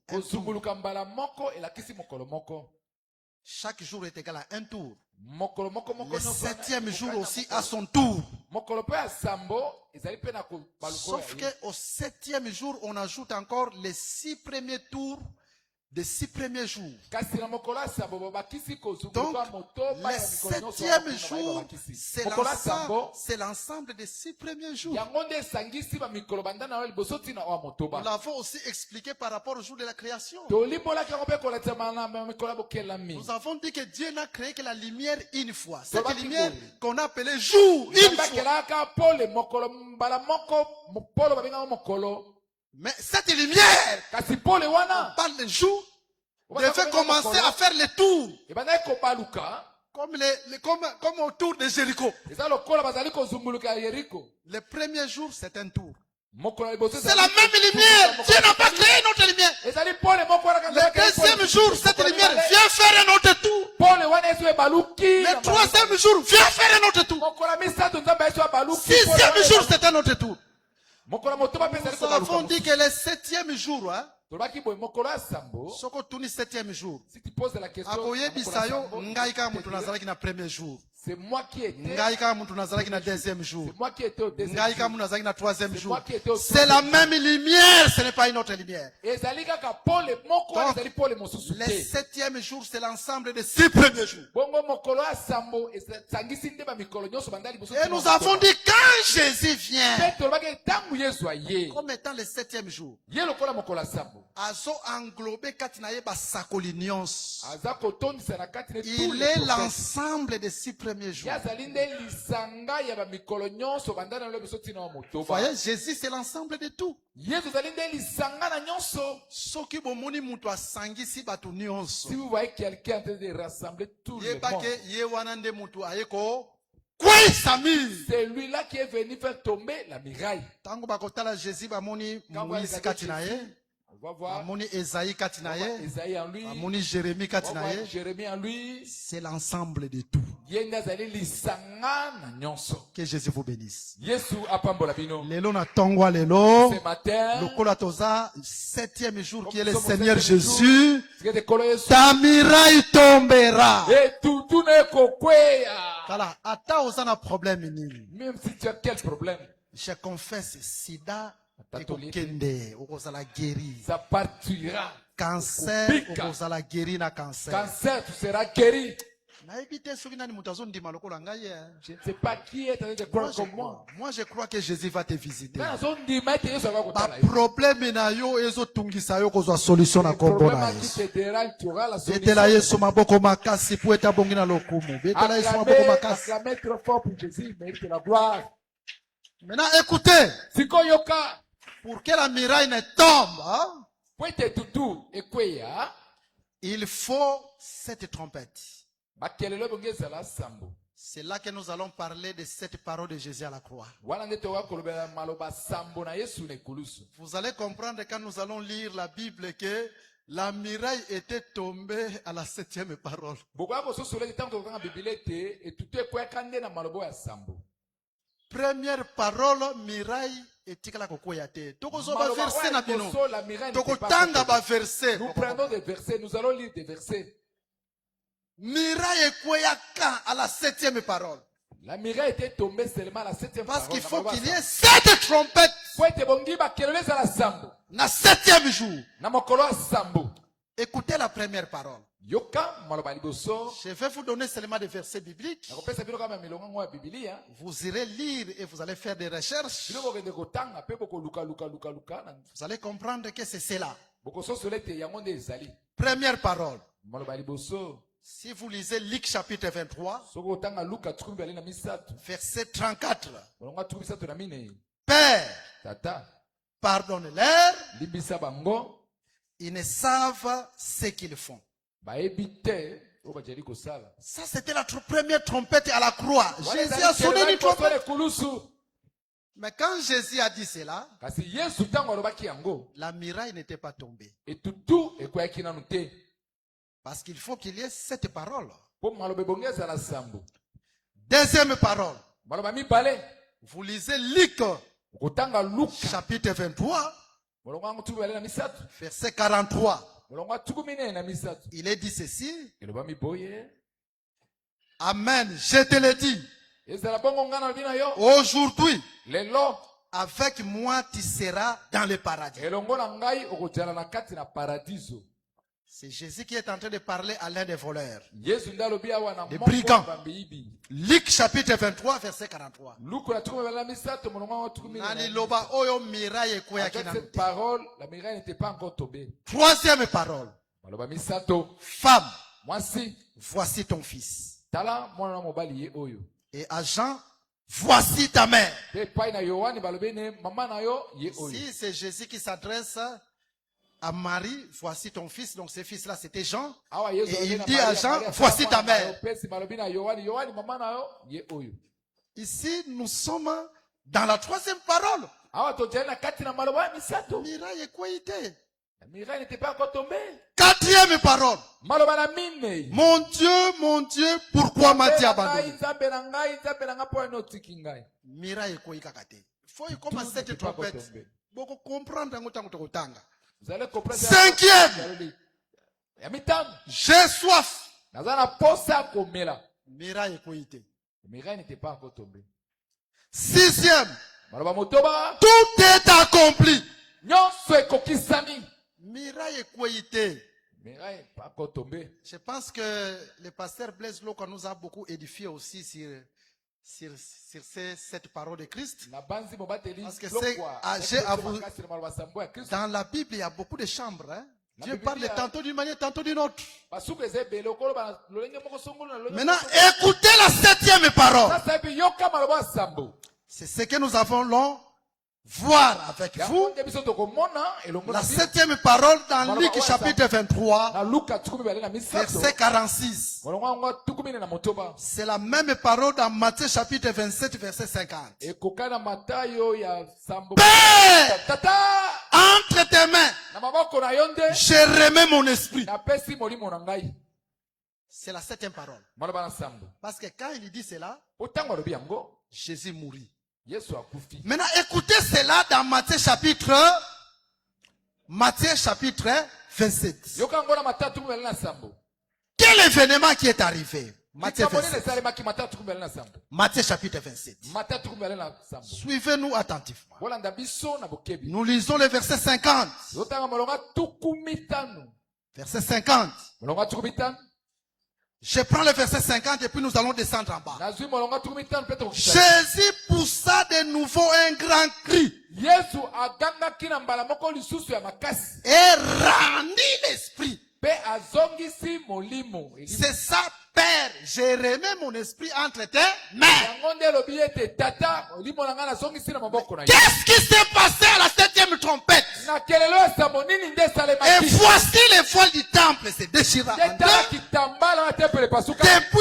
Chaque jour est égal à un tour. Le 7e jour aussi a son tour. Sauf qu'au 7e jour, on ajoute encore les 6 premiers tours des 6 premiers jours. Donc, le 7e jour, c'est l'ensemble des 6 premiers jours. Nous l'avons aussi expliqué par rapport au jour de la création. Nous avons dit que Dieu n'a créé que la lumière une fois. Cette lumière qu'on appelait jour, une fois. Mais cette lumière, on parle de jour, devait commencer à faire le tour. Comme autour de Jéricho. Le premier jour, c'est un tour. C'est la même lumière. Dieu n'a pas créé une autre lumière. Le deuxième jour, cette lumière vient faire un autre tour. Le troisième jour, vient faire un autre tour. Sixième jour, c'est un autre tour. Nous avons dit que le 7e jour, soko tuni 7e jour, si tu poses la question, premier jour. C'est moi qui étais. Deuxième jour. C'est moi qui étais au deuxième jour. Troisième jour. C'est la même lumière, ce n'est pas une autre lumière. Donc, le 7e jour, c'est l'ensemble des 6 premiers jours. Et nous avons dit quand Jésus vient, comme étant le 7e jour, Azo englobé Katinaye Basakolinions. Il est l'ensemble des 6 premiers jours. Vous voyez, Jésus c'est l'ensemble de tout. Si vous voyez quelqu'un en train de rassembler tout le monde, c'est lui-là qui est venu faire tomber la miraille. Quand on va voir Esaïe en lui, Jérémie en lui, c'est l'ensemble de tout. Que Jésus vous bénisse. Lelo na tongwa lelo, ce matin, lokola toza 7e jour qui est le Seigneur Jésus, ta miraille tombera. Voilà, ata oza na problème nini. Même si tu as quel problème, je confesse sida. Ça partira. Cancer, cancer, tu seras guéri. Je ne sais pas qui est en train de croire comme moi. Moi, je crois que Jésus va te visiter. Le problème solution na kombo na Yesu. Betela Yesu maboko makasi po eta bongi na lokumu. Betela Yesu maboko makasi. Acclamez trop fort pour Jésus, il mérite la gloire. Maintenant, écoutez. Sikoyoka. Pour que la miraille ne tombe, hein, il faut cette trompette. C'est là que nous allons parler de cette parole de Jésus à la croix. Vous allez comprendre quand nous allons lire la Bible que La miraille était tombée à la 7e parole. Première parole, miraille etikala kokoyate. Tokozoba verset na bino. Tokotanga ba verset. Nous prenons des versets, nous allons lire des versets. Miraille ekoyaka à la 7e parole. La miraille était tombée seulement à la 7e parole. Parce qu'il faut qu'il y ait 7 trompettes. Na 7e jour. Écoutez la première parole. Je vais vous donner seulement des versets bibliques. Vous irez lire et vous allez faire des recherches. Vous allez comprendre que c'est cela. Première parole. Si vous lisez Luc chapitre 23, verset 34. Père, pardonne-leur. Ils ne savent ce qu'ils font. Ça, c'était la première trompette à la croix. Jésus a sonné une trompette. Mais quand Jésus a dit cela, la miraille n'était pas tombée. Parce qu'il faut qu'il y ait cette parole. Deuxième parole. Vous lisez Luc chapitre 23. Verset 43. Il est dit ceci. Amen. Je te le dis. Aujourd'hui, avec moi, tu seras dans le paradis. C'est Jésus qui est en train de parler à l'un des voleurs, des brigands. Luc chapitre 23, verset 43. Cette parole, la miraille n'était pas encore tombée. Troisième parole. Femme, voici ton fils. Et à Jean, voici ta mère. Si c'est Jésus qui s'adresse à Marie, voici ton fils. Donc ce fils-là, c'était Jean. Et il dit à Jean, voici ta mère. Ici, nous sommes dans la troisième parole. Miraille et quoi était? La miraille n'était pas encore tombée. Quatrième parole. Mon Dieu, pourquoi m'as-tu abandonné? Miraille et quoi kakate. Faut y commencer cette trompette. Beaucoup comprendre. Vous allez comprendre. Cinquième. J'ai soif. Miraille et quoi était? La miraille n'était pas encore tombée. Sixième. Tout est accompli. Miraille et quoi était? Miraille n'est pas encore tombée. Je pense que le pasteur Blaise Loka nous a beaucoup édifié aussi sur cette parole de Christ. Parce que dans la Bible, il y a beaucoup de chambres. Hein? Dieu parle tantôt d'une manière, tantôt d'une autre. Maintenant, écoutez la septième parole. C'est ce que nous allons voir avec vous. La septième parole dans Luc chapitre 23, verset 46. C'est la même parole dans Matthieu chapitre 27, verset 50. Père, entre tes mains, je remets mon esprit. C'est la septième parole. Parce que quand il dit cela, Jésus mourit. Maintenant, écoutez cela dans Matthieu chapitre 27. Quel événement qui est arrivé? Matthieu 27. Matthieu chapitre 27. Suivez-nous attentivement. Nous lisons le verset 50. Verset 50. Je prends le verset 50 et puis nous allons descendre en bas. Jésus poussa de nouveau un grand cri. Et rendit l'esprit. C'est ça, Père, j'ai remis mon esprit entre tes mains. Qu'est-ce qui s'est passé à la septième trompette? Et voici les voiles du temple se déchirant. Depuis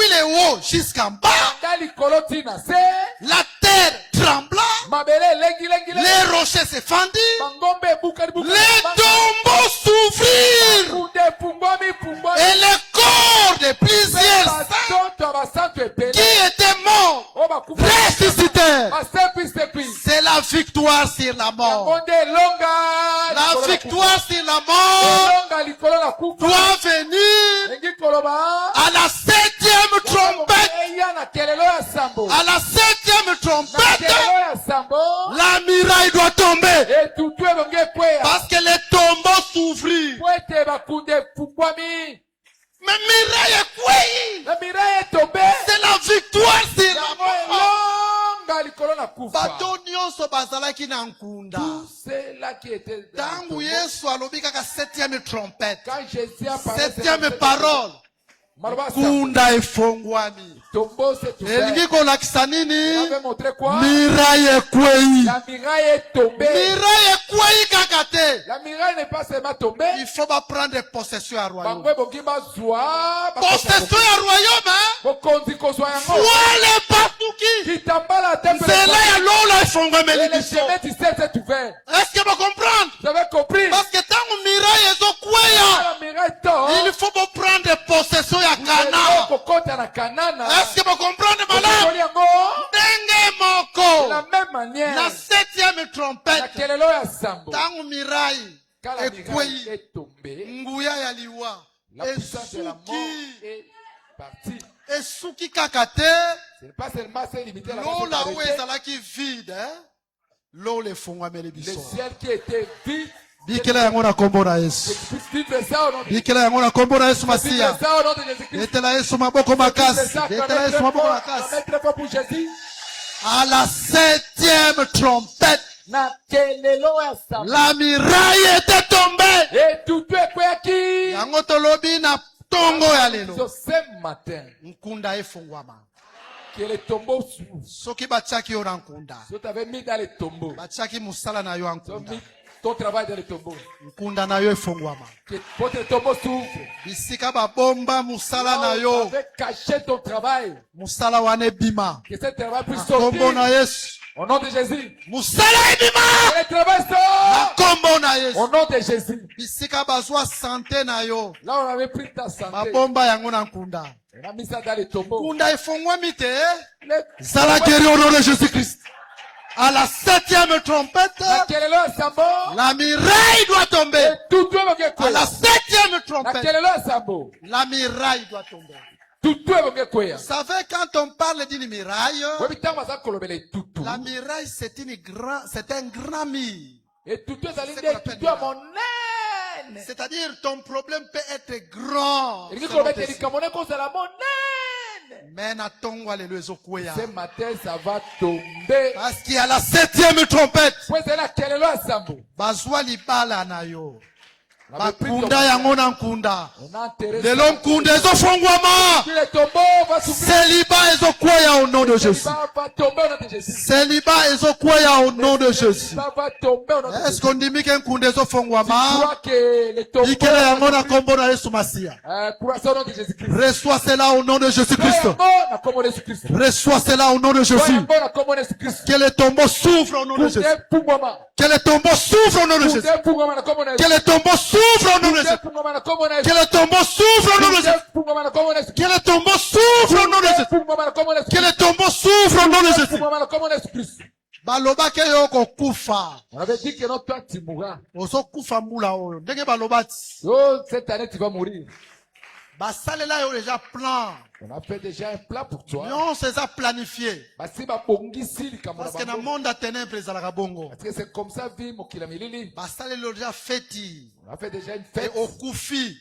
le haut jusqu'en bas, la terre trembla, Les rochers se fendirent. Les tombeaux s'ouvrirent. Et les corps de plusieurs saints qui étaient morts ressuscitèrent. C'est la victoire sur la mort. La victoire sur la mort doit venir à la 7e trompette. À la 7e trompette, la muraille doit tomber. Parce que les tombeaux s'ouvrirent. Mais muraille est quoi? C'est la victoire sur la mort. Bato nyonso bazalaki na nkunda. Tangu Yesu alobi kaka 7e trompette. 7e parole. Nkunda efongwami. Elingi kolakisa nini? Miraille ekwei. Miraille ekwei kaka te. Il faut pas prendre possession à royaume. Possession à royaume, Voilà patuki. Nzela ya lola efongwameli biso. Est-ce que vous comprenez? Parce que tangu miraille ezokweya, il faut pas prendre possession ya Cana. Est-ce que vous comprenez, madame? De la même manière, la 7e trompette, tangu miraille est tombée, nguya ya liwa, la puissance de la mort est partie. Esuki kakate, c'est pas seulement limité à la vide, l'eau le fongwameli biso. Le ciel qui était vide. Bikela yango na kombo na Yesu. Bikela yango na kombo na Yesu Masia. Betela Yesu maboko makasi. Betela Yesu maboko makasi. À la 7e trompette, la miraille était tombée. Yango tolobi na tongo ya lelo. Ce matin, nkunda efongwama. Que les tombeaux s'ouvrent. Soki batiaki yo na nkunda. Si tu avais mis dans les tombeaux. Batiaki musala na yo nkunda. Ton travail dans les tombeaux. Nkunda na yo efongwama. Que votre tombeau s'ouvre. Bisika ba bomba musala na yo. Tu avais caché ton travail. Musala wane bima. Que ce travail puisse sortir. Kombo na Yesu. Au nom de Jésus. Musala ebima. Que le travail sort. Kombo na Yesu. Au nom de Jésus. Bisika bazwa santé na yo. Là on avait pris ta santé. Ba bomba yango na nkunda. On a mis ça dans les tombeaux. Nkunda efongwami te. Sala guéri au nom de Jésus-Christ. À la 7e trompette, la miraille doit tomber. À la 7e trompette, la miraille doit tomber. Vous savez, quand on parle d'une miraille, la miraille c'est un grand mur. C'est-à-dire ton problème peut être grand. Mais ce matin, ça va tomber. Parce qu'il y a la 7e trompette. Bazwa libala na yo. Bakunda yango na nkunda. Lelo nkunda ezofongwama. Célibat ezokweya au nom de Jésus. Célibat ezokweya au nom de Jésus. Est-ce qu'on dit que nkunda ezofongwama? Ikele yango na kombo na Yesu Masia. Reçois cela au nom de Jésus-Christ. Reçois cela au nom de Jésus. Que les tombeaux s'ouvrent au nom de Jésus. Que les tombeaux s'ouvrent au nom de Jésus. Que les tombeaux s'ouvrent au nom de Jésus. Que les tombeaux s'ouvrent au nom de Jésus. Que les tombeaux s'ouvrent au nom de Jésus. Que les tombeaux s'ouvrent au nom de Jésus. Balobake yo kokufa. On avait dit que notre toi tu mourras. Ozokufa mbula oyo. Ndenge balobati. Oh, cette année tu vas mourir. Basalela yo déjà plan. On a fait déjà un plan pour toi. Non, c'est ça planifié. Parce que dans le monde à ténèbres, parce que c'est comme ça vie mon kilamilili. Basalela déjà fêti. On a fait déjà une fête. Et au koufi.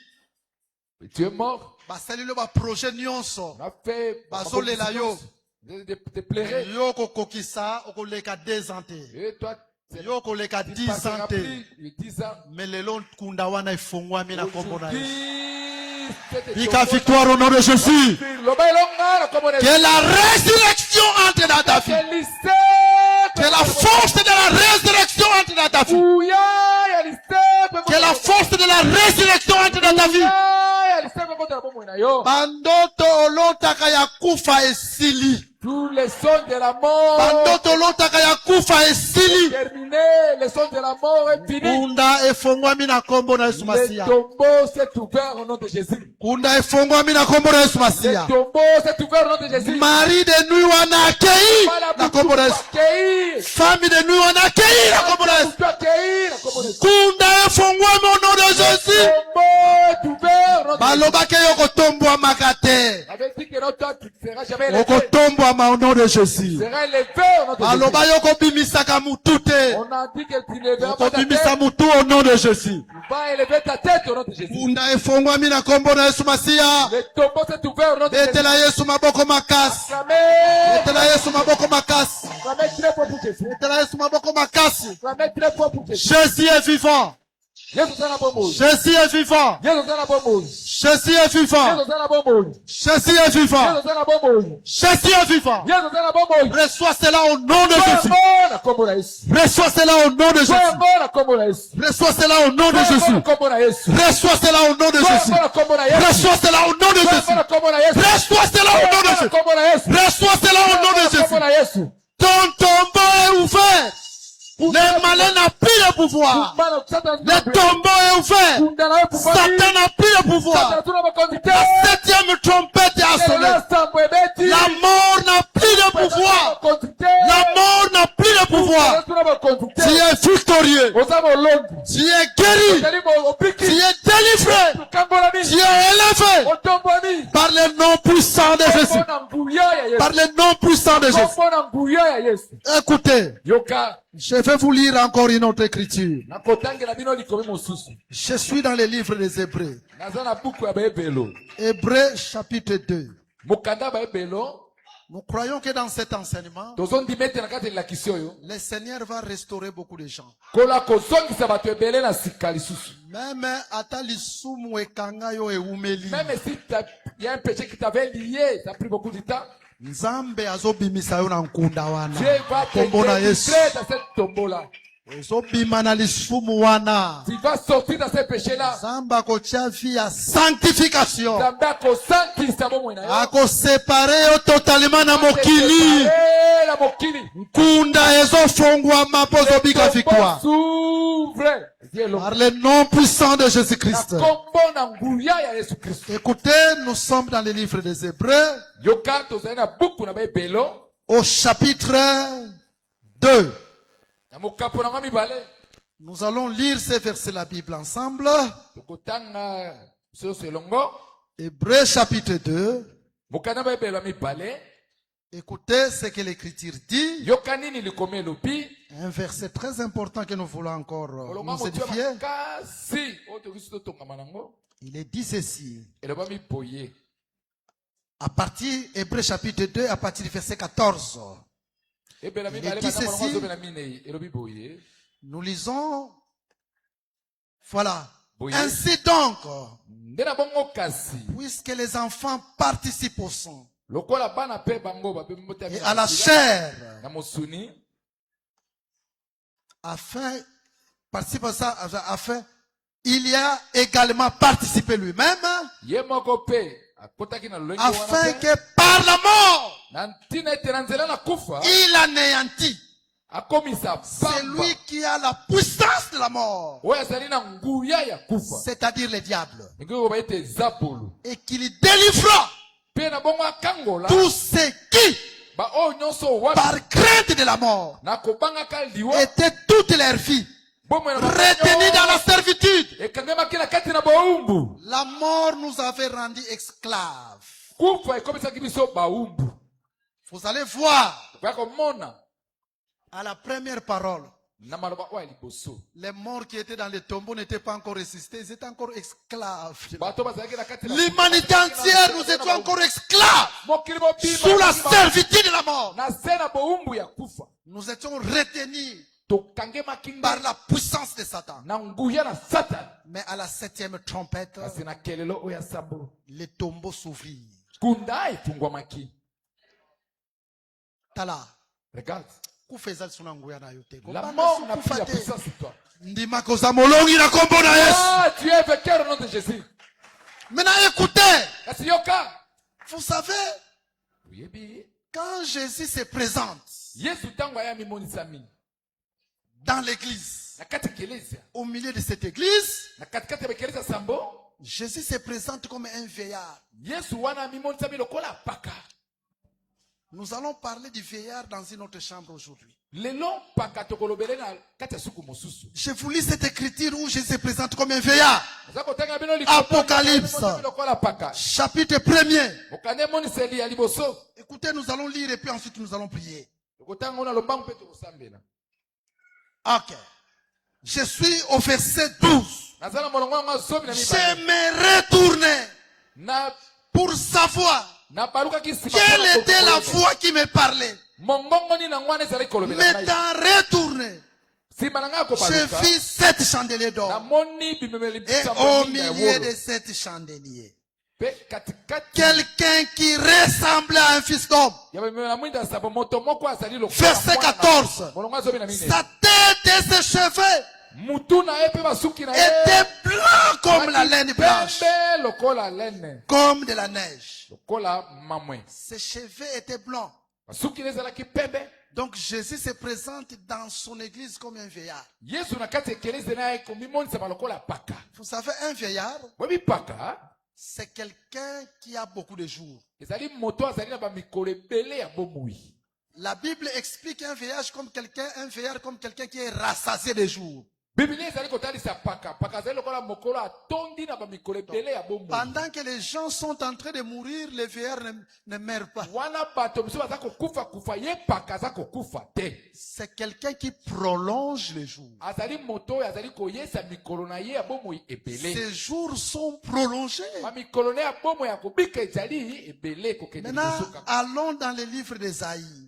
Et tu es mort. Basalela ba projet nyonso. On a fait basolela yo. De pleurer. Yo kokokisa okoleka 2 ans. Et toi yo koleka 10 ans. 10 ans. Mais lelo kunda wana ifongwami na kombo na Yesu. Ika victoire au nom de Jésus. Que la résurrection entre dans ta vie. Que la force de la résurrection entre dans ta vie. Que la force de la résurrection entre dans ta vie. Bandoto olotaka ya kufa esili. Tous les sons de la mort. Terminé, les sons de la mort est fini. Le tombeau s'est ouvert au nom de Jésus. Le tombeau s'est ouvert au nom de Jésus. Marie de nuit on a accueilli. Femme de nuit on a accueilli la communauté. Kunda efongwami au nom de Jésus. Balobake yokotombwa makate. Okotombwa au nom de Jésus. Baloba yokobimisaka mutute. On a dit que tu ne verras pas ta Okobimisa mutu au nom de Jésus. Tu vas élever ta tête au nom de Jésus. Kunda efongwami na kombo na Yesu Masia. Le tombeau s'est ouvert au nom de Jésus. Betela Yesu maboko makasi. Betela Yesu maboko makasi. Betela Yesu maboko makasi. Jésus est vivant. Jésus est vivant. Jésus est vivant. Jésus est vivant. Jésus est vivant. Reçois cela au nom de Jésus. Reçois cela au nom de Jésus. Reçois cela au nom de Jésus. Reçois cela au nom de Jésus. Reçois cela au nom de Jésus. Reçois cela au nom de Jésus. Reçois cela au nom de Jésus. Ton tombeau est ouvert. Les malins n'ont plus le pouvoir. Le tombeau est ouvert. Satan n'a plus le pouvoir. La septième trompette est sonné. La mort n'a plus de pouvoir. La mort n'a plus de pouvoir. Tu es victorieux. Tu es guéri. Tu es délivré. Tu es élevé par le nom puissant de Jésus. Par le nom puissant de Jésus. Écoutez. Je vais vous lire encore une autre écriture. Je suis dans le livre des Hébreux. Hébreux chapitre 2. Nous croyons que dans cet enseignement, le Seigneur va restaurer beaucoup de gens. Même si il y a un péché qui t'avait lié, ça a pris beaucoup de temps. Nzambe azobimisa yo na nkunda wana. Dieu va te délivrer dans cette tombeau-là. Ezobima lisumu wana. Tu vas sortir dans ce péché-là. Nzamba kotia vie ya sanctification. Nzambe akosangisa bomoi na yo. Akosepare yo totalement na mokili. Nkunda ezofongwama po zobika victoire. Par le nom puissant de Jésus-Christ. Écoutez, nous sommes dans le livre des Hébreux. Au chapitre 2. Nous allons lire ces versets de la Bible ensemble. Hébreux chapitre 2. Écoutez ce que l'Écriture dit. Un verset très important que nous voulons encore nous édifier. Il est dit ceci. À partir, Hébreux chapitre 2, à partir du verset 14. Il est dit ceci. Nous lisons. Voilà. Ainsi donc, puisque les enfants participent au sang et à la chair, afin, participe à ça, afin, il y a également participé lui-même, afin que par la mort, il anéantit celui qui a la puissance de la mort, c'est-à-dire le diable, et qu'il délivra tous ceux qui, par crainte de la mort, étaient toute leur vie retenus dans la servitude. La mort nous avait rendus esclaves. Vous allez voir, à la première parole, les morts qui étaient dans les tombeaux n'étaient pas encore résistés, ils étaient encore esclaves. L'humanité entière, nous étions encore esclaves sous la servitude de la mort. Nous étions retenus par la puissance de Satan. Mais à la septième trompette, les tombeaux s'ouvrirent. Tala. Regarde. La mort n'a plus la puissance sur toi. Ah, tu es vainqueur au nom de Jésus. Maintenant écoutez. Vous savez, Quand Jésus se présente dans l'église, au milieu de cette église, Jésus se présente comme un vieillard. Nous allons parler du vieillard dans une autre chambre aujourd'hui. Je vous lis cette écriture où Jésus se présente comme un vieillard. Apocalypse, chapitre 1er. Écoutez, nous allons lire et puis ensuite nous allons prier. Ok. Je suis au verset 12. Je me retournais pour savoir quelle était la voix qui me parlait. M'étant retourné, je vis 7 chandeliers d'or. Et au milieu de 7 chandeliers, quelqu'un qui ressemblait à un fils d'homme. Verset 14. Sa tête et ses cheveux étaient blancs comme la laine blanche, comme de la neige. Ses cheveux étaient blancs. Donc Jésus se présente dans son église comme un vieillard. Vous savez, un vieillard, c'est quelqu'un qui a beaucoup de jours. La Bible explique un vieillard comme quelqu'un qui est rassasié de jours. Pendant que les gens sont en train de mourir, les vieillards ne meurent pas. C'est quelqu'un qui prolonge les jours. Ces jours sont prolongés. Maintenant, allons dans le livre d'Ésaïe.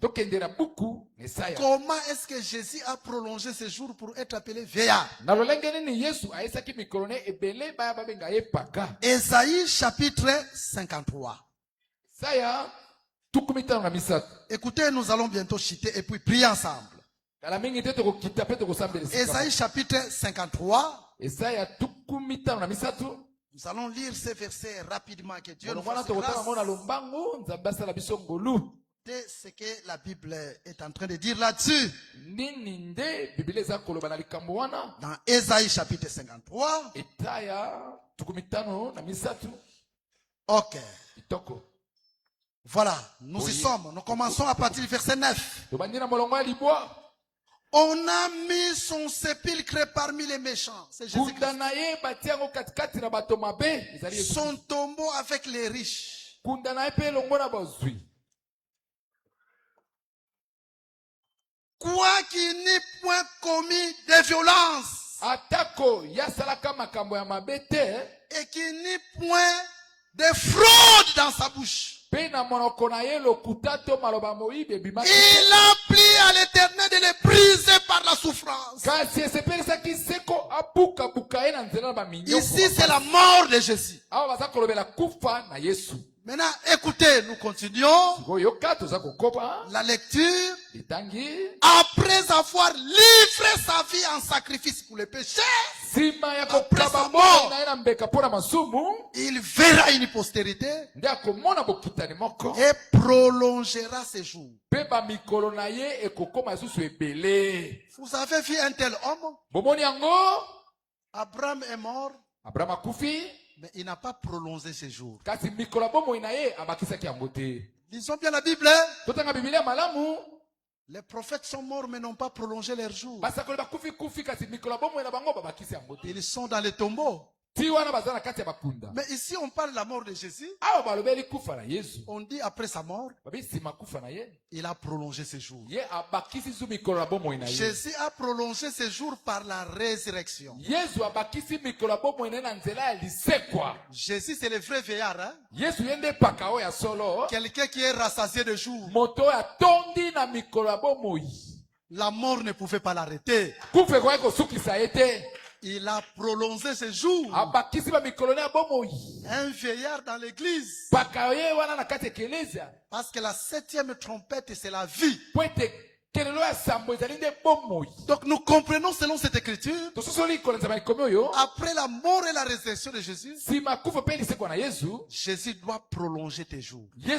Comment est-ce que Jésus a prolongé ces jours pour être appelé vieillard? Ésaïe chapitre 53. Écoutez, nous allons bientôt chiter et puis prier ensemble. Ésaïe chapitre 53. Nous allons lire ces versets rapidement. Que Dieu nous fasse grâce de ce que la Bible est en train de dire là-dessus. Dans Ésaïe chapitre 53. Ok. Voilà, nous y sommes. Nous commençons à partir du verset 9. On a mis son sépulcre parmi les méchants. C'est Jésus-Christ. Son tombeau avec les riches. Quoi qu'il n'ait point commis de violence et qu'il n'ait point de fraude dans sa bouche. Il a pris à l'Éternel de les briser par la souffrance. Ici c'est la mort de Jésus. Maintenant, écoutez, nous continuons la lecture. Après avoir livré sa vie en sacrifice pour les péchés, après sa mort, il verra une postérité et prolongera ses jours. Vous avez vu un tel homme? Abraham est mort. Mais il n'a pas prolongé ses jours. Lisons bien la Bible. Les prophètes sont morts mais n'ont pas prolongé leurs jours. Ils sont dans les tombeaux. Mais ici on parle de la mort de Jésus. On dit après sa mort, il a prolongé ses jours. Jésus a prolongé ses jours par la résurrection. Jésus c'est le vrai vieillard, hein? Quelqu'un qui est rassasié de jours. La mort ne pouvait pas l'arrêter. Il a prolongé ses jours. Un vieillard dans l'église. Parce que la 7e trompette, c'est la vie. Donc nous comprenons selon cette écriture, après la mort et la résurrection de Jésus, Jésus doit prolonger tes jours. Il est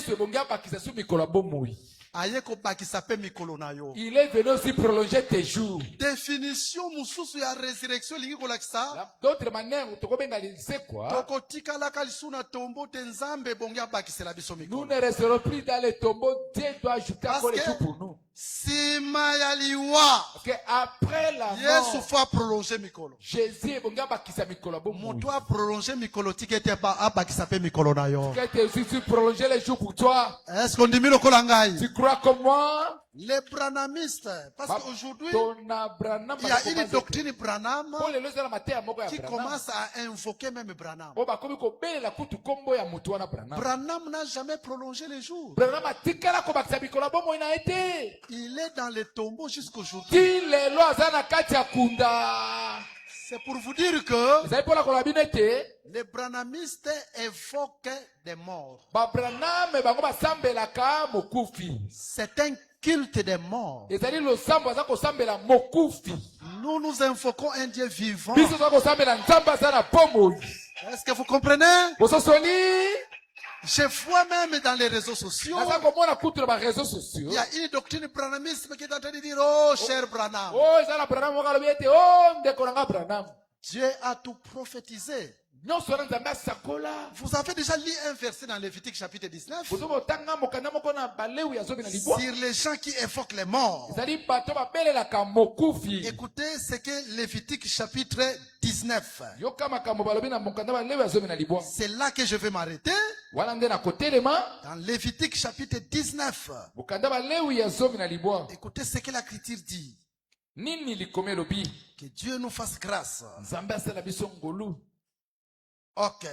venu aussi prolonger tes jours. Définition mususu ya résurrection lingi kolakisa. D'autres manières, c'est quoi? Nous ne resterons plus dans les tombeaux. Dieu doit ajouter encore les jours pour nous. Parce que après la mort, Jésus est venu bakisa mikolo bomo. Doit prolonger mikolo tikete ba abakisa pe mikolo na yo. Tu prolonger les jours pour toi. Est-ce qu'on dit milo kolangai? Tu crois comme moi? Les branamistes, parce qu'aujourd'hui, il y a une doctrine Branham qui commence à invoquer même Branham. Branham n'a jamais prolongé les jours. Il est dans les tombeaux jusqu'aujourd'hui. C'est pour vous dire que les branhamistes évoquent des morts. C'est un culte des morts. Nous nous invoquons un Dieu vivant. Est-ce que vous comprenez? Je vois même dans les réseaux sociaux, il y a une doctrine branhamisme qui est en train de dire, oh cher Branham, Dieu a tout prophétisé. Vous avez déjà lu un verset dans Lévitique chapitre 19 sur les gens qui évoquent les morts. Écoutez ce que Lévitique chapitre 19. C'est là que je vais m'arrêter. Dans Lévitique chapitre 19. Écoutez ce que l'Écriture dit. Que Dieu nous fasse grâce. Ok.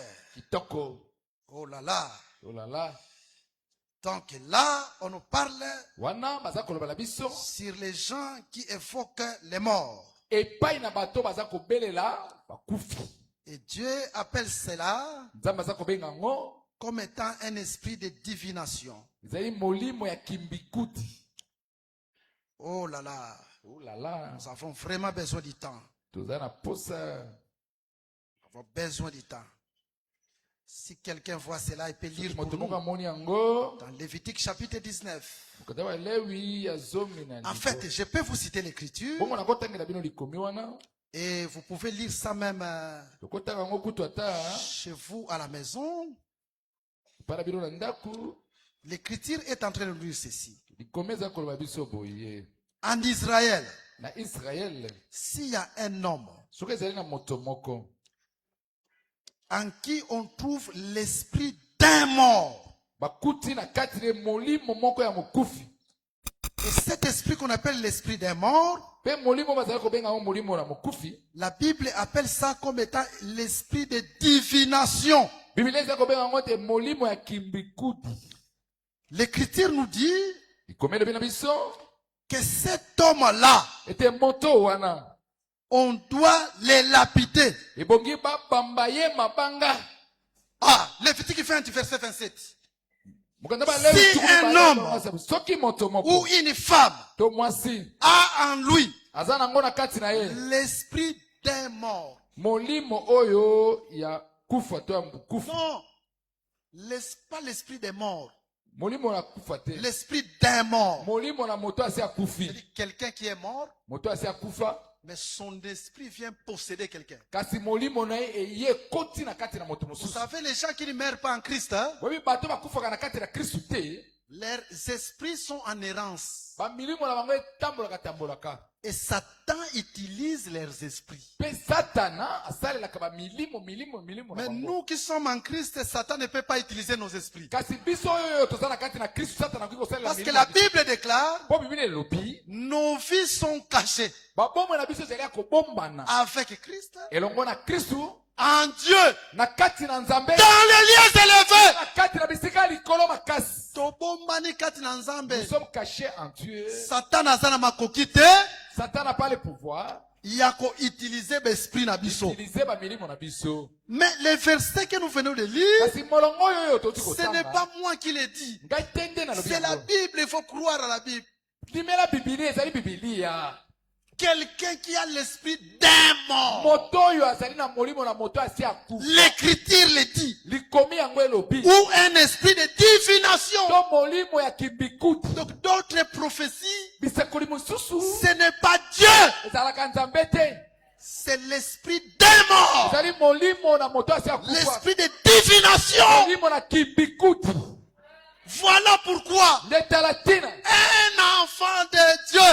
Oh là là. Donc là, on nous parle sur les gens qui évoquent les morts. Et Dieu appelle cela comme étant un esprit de divination. Oh là là. Nous avons vraiment besoin du temps. Nous avons besoin du temps. Si quelqu'un voit cela, il peut lire pour nous. Dans Lévitique chapitre 19. En fait, je peux vous citer l'écriture. Et vous pouvez lire ça même chez vous à la maison. L'écriture est en train de dire ceci. En Israël, s'il y a un homme en qui on trouve l'esprit d'un mort, et cet esprit qu'on appelle l'esprit d'un mort, la Bible appelle ça comme étant l'esprit de divination. L'Écriture nous dit que cet homme-là, on doit les lapider. Ah, Lévitique 20, verset 27. Si un homme ou une femme a en lui l'esprit d'un mort, non, pas l'esprit des morts, l'esprit d'un mort, quelqu'un qui est mort, mais son esprit vient posséder quelqu'un. Vous savez, les gens qui ne meurent pas en Christ, hein? Leurs esprits sont en errance. Et Satan utilise leurs esprits. Mais nous qui sommes en Christ, Satan ne peut pas utiliser nos esprits. Parce que la Bible déclare, nos vies sont cachées avec Christ en Dieu, dans les lieux élevés. Nous sommes cachés en Dieu. Satan n'a pas le pouvoir. Il a utilisé l'esprit na biso. Mais les versets que nous venons de lire, ce n'est pas moi qui les dis. C'est la Bible, il faut croire à la Bible. Quelqu'un qui a l'esprit d'un mort. L'écriture le dit. Ou un esprit de divination. Donc d'autres prophéties, ce n'est pas Dieu. C'est l'esprit d'un mort. L'esprit de divination. Voilà pourquoi un enfant de Dieu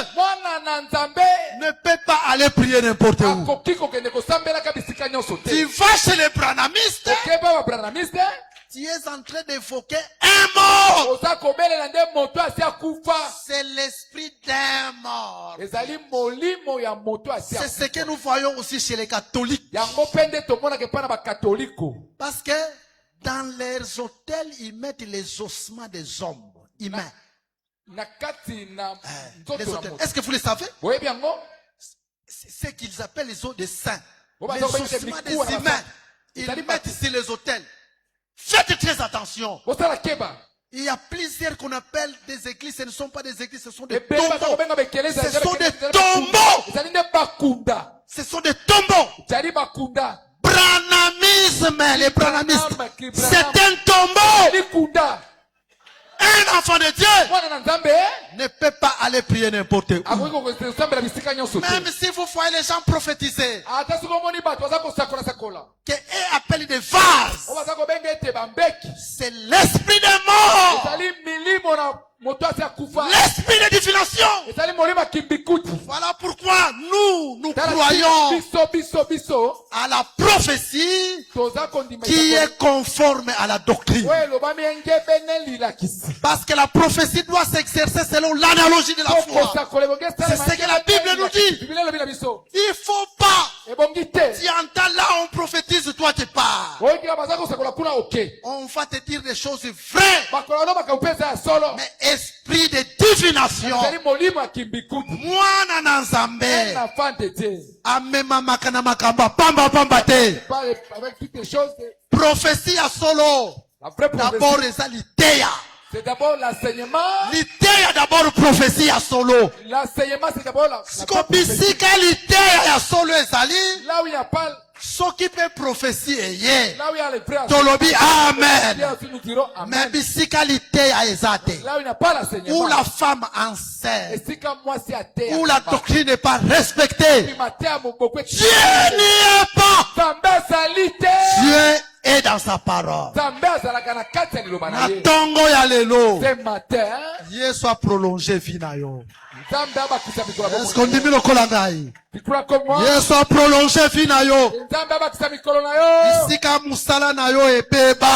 ne peut pas aller prier n'importe où. Tu vas chez les branamistes, tu es en train d'évoquer un mort. C'est l'esprit d'un mort. C'est ce que nous voyons aussi chez les catholiques. Parce que dans leurs hôtels, ils mettent les ossements des hommes humains. Est-ce que vous le savez? C'est ce qu'ils appellent les os des saints. Les ossements des humains. Ils mettent ici les hôtels. Faites très attention. Il y a plusieurs qu'on appelle des églises. Ce ne sont pas des églises, ce sont des tombeaux. Ce sont des tombeaux. Ce sont des tombeaux. Branamisme, les branamistes, c'est un tombeau. Un enfant de Dieu ne peut pas aller prier n'importe où. Même si vous voyez les gens prophétiser, qu'ils appellent des vases, c'est l'esprit de mort. L'esprit de divination. Voilà pourquoi nous croyons à la prophétie qui est conforme à la doctrine. Parce que la prophétie doit s'exercer selon l'analogie de la foi. C'est ce que la Bible nous dit. Il faut pas. Tu entends là, on prophétise, toi tu pars. On va te dire des choses vraies. Mais esprit de divination. Mwana na nzambe. Amema makana makamba pamba pamba te. Prophétie à solo. D'abord eza liteya. C'est d'abord l'enseignement. Liteya d'abord prophétie à solo. L'enseignement c'est d'abord la Skobisika liteya ya solo ezali. Là où il n'y a pas. S'occuper prophétie eye. Là où il y a les frères. Tolobi amen. Nous dirons amen. Mais bisika liteya ezate. Là où il n'y a pas l'enseignement. Où la femme enceinte. Et si comme moi c'est à terre. Où la doctrine n'est pas respectée. Dieu n'y est pas. Dieu est dans sa parole. Natongo ya lelo. Ce matin. Yesu a prolongé vie na yo. Est-ce qu'on dit le kolangai? Yesu a prolongé vie na yo. Isika musala na yo epeba.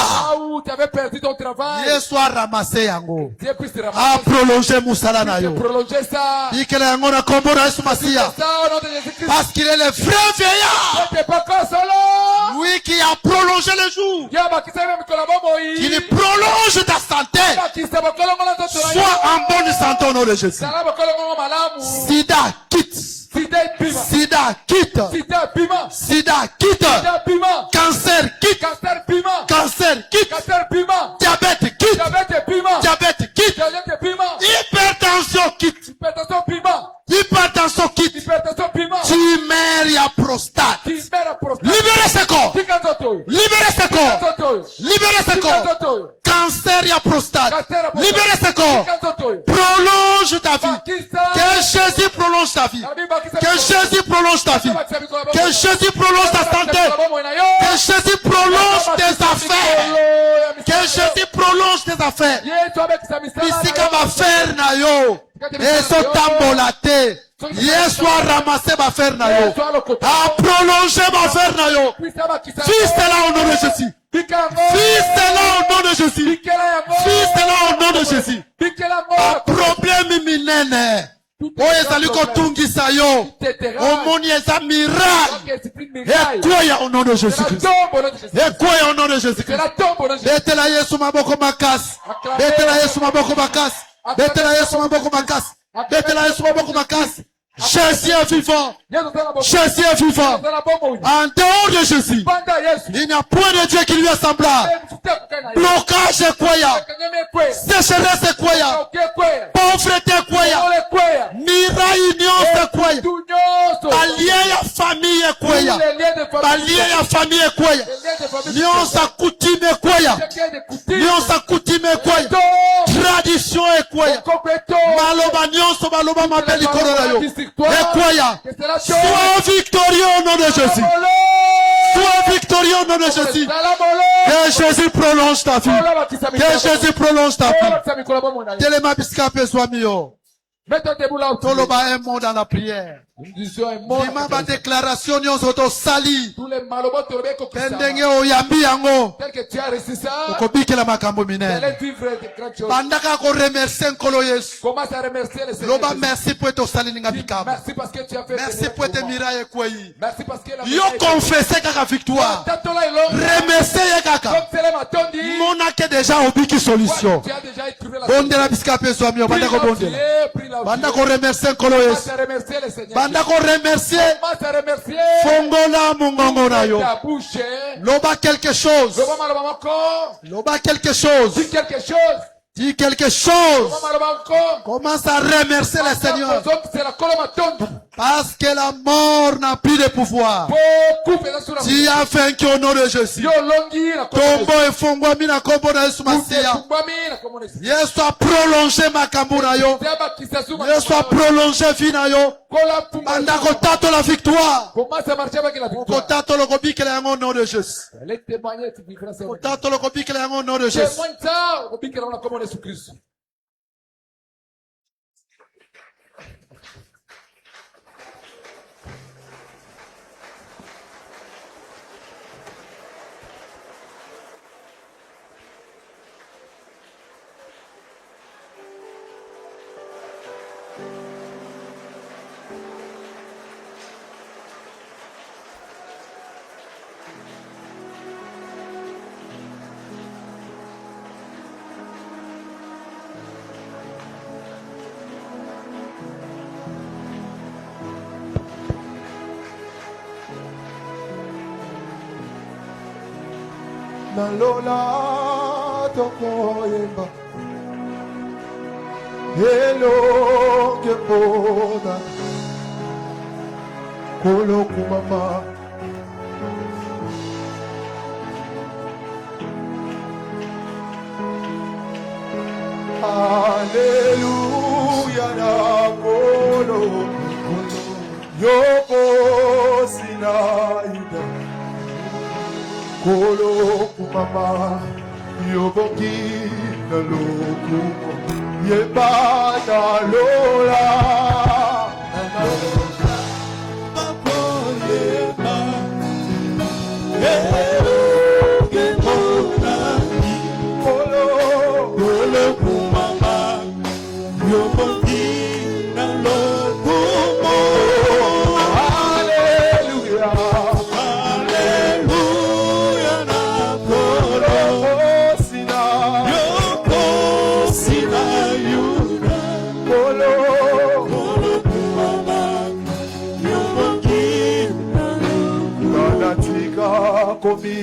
Yesu a ramassé yango. A prolongé musala na yo. Ikele yango na kombo na Yesu Masia. Parce qu'il est le vrai vieillard. Lui qui a prolongé le jour. Qui lui prolonge ta santé. Sois en bonne santé au nom de Jésus. Sida quitte. Sida quitte. Sida quitte. Cancer quitte. Cancer quitte. Diabète quitte. Diabète quitte. Hypertension quitte. Hypertension quitte. Tumeur ya prostate. Libérez ce corps. Libérez ce corps. Libérez ce corps. Cancer ya prostate. Libérez ce corps. Prolonge ta vie. Que Jésus prolonge ta vie. Que Jésus prolonge ta vie. Que Jésus prolonge ta santé. Que Jésus prolonge tes affaires. Que Jésus prolonge tes affaires. Ici comme affaire na yo. Eso tambola te. Yesu a ramassé ma affaire na yo. A prolongé ma affaire na yo. Fils de là au nom de Jésus. Fils de là au nom de Jésus. Fils de là au nom de Jésus. A problème minene. Oyo ezali kotungisa yo. Omoni eza miracle. Ekoya au nom de Jésus-Christ. Ekoya au nom de Jésus-Christ. Betela Yesu maboko makasi. Betela Yesu maboko makasi. Betela Yesu maboko makasi. Betela Yesu maboko makasi. Jésus est vivant. Jésus est vivant. En dehors de Jésus, il n'y a point de Dieu qui lui est semblable. Blocage Ekoya. sécheresse kwaya, pauvreté kwaya, mirai nyonse kwaya, balie ya famille kwaya, balie ya famille kwaya, nyonse coutume kwaya, nyonse coutume kwaya, tradition kwaya, maloba nyonse baloba mabeli korona yo, kwaya, sois victorieux au nom de Jésus. Sois victorieux au nom de Jésus. Que Jésus prolonge ta vie. Que Jésus prolonge ta vie. Téléma biskape soit mieux. Toloba un mot dans la prière. Dima ba déclaration nyonso sali. Pendenge oyambi yango. Okobikela makambo minene. Bandaka ko remercier nkolo Yesu. Commence à remercier le Seigneur. Loba merci pour to sali ninga bikama. Merci parce que tu as fait. Merci pour tes miracles kwei. Merci parce que la yo confesser kaka victoire. Remercier kaka. Monake déjà obiki solution. Tu as déjà trouvé la bonde la biskape soit mieux. Bandako bonde. Bandako remercier nkolo Yesu. Bandako remercier. Fongola mungongo na yo. Loba quelque chose. Loba quelque chose. Dis quelque chose. Dis quelque chose. Commence à remercier le Seigneur. Parce que la mort n'a plus de pouvoir. Tu as vaincu au nom de Jésus. Tombo et fongwa mina kombo na Yesu Masia. Yesu a prolongé ma kambura yo. Yesu a prolongé vina yo. Banda kotato la victoire. Kotato lo kobikela yango au nom de Jésus. Kotato lo kobikela yango au nom de Jésus. Nalola tokoyemba Hello kepoda Kolo kumama Hallelujah na kolo Yoko sinaida Kolo kumama yoboki na lokumo yeba na lola papo yeba kolo kumama yoboki na lokumo. Hallelujah. Komi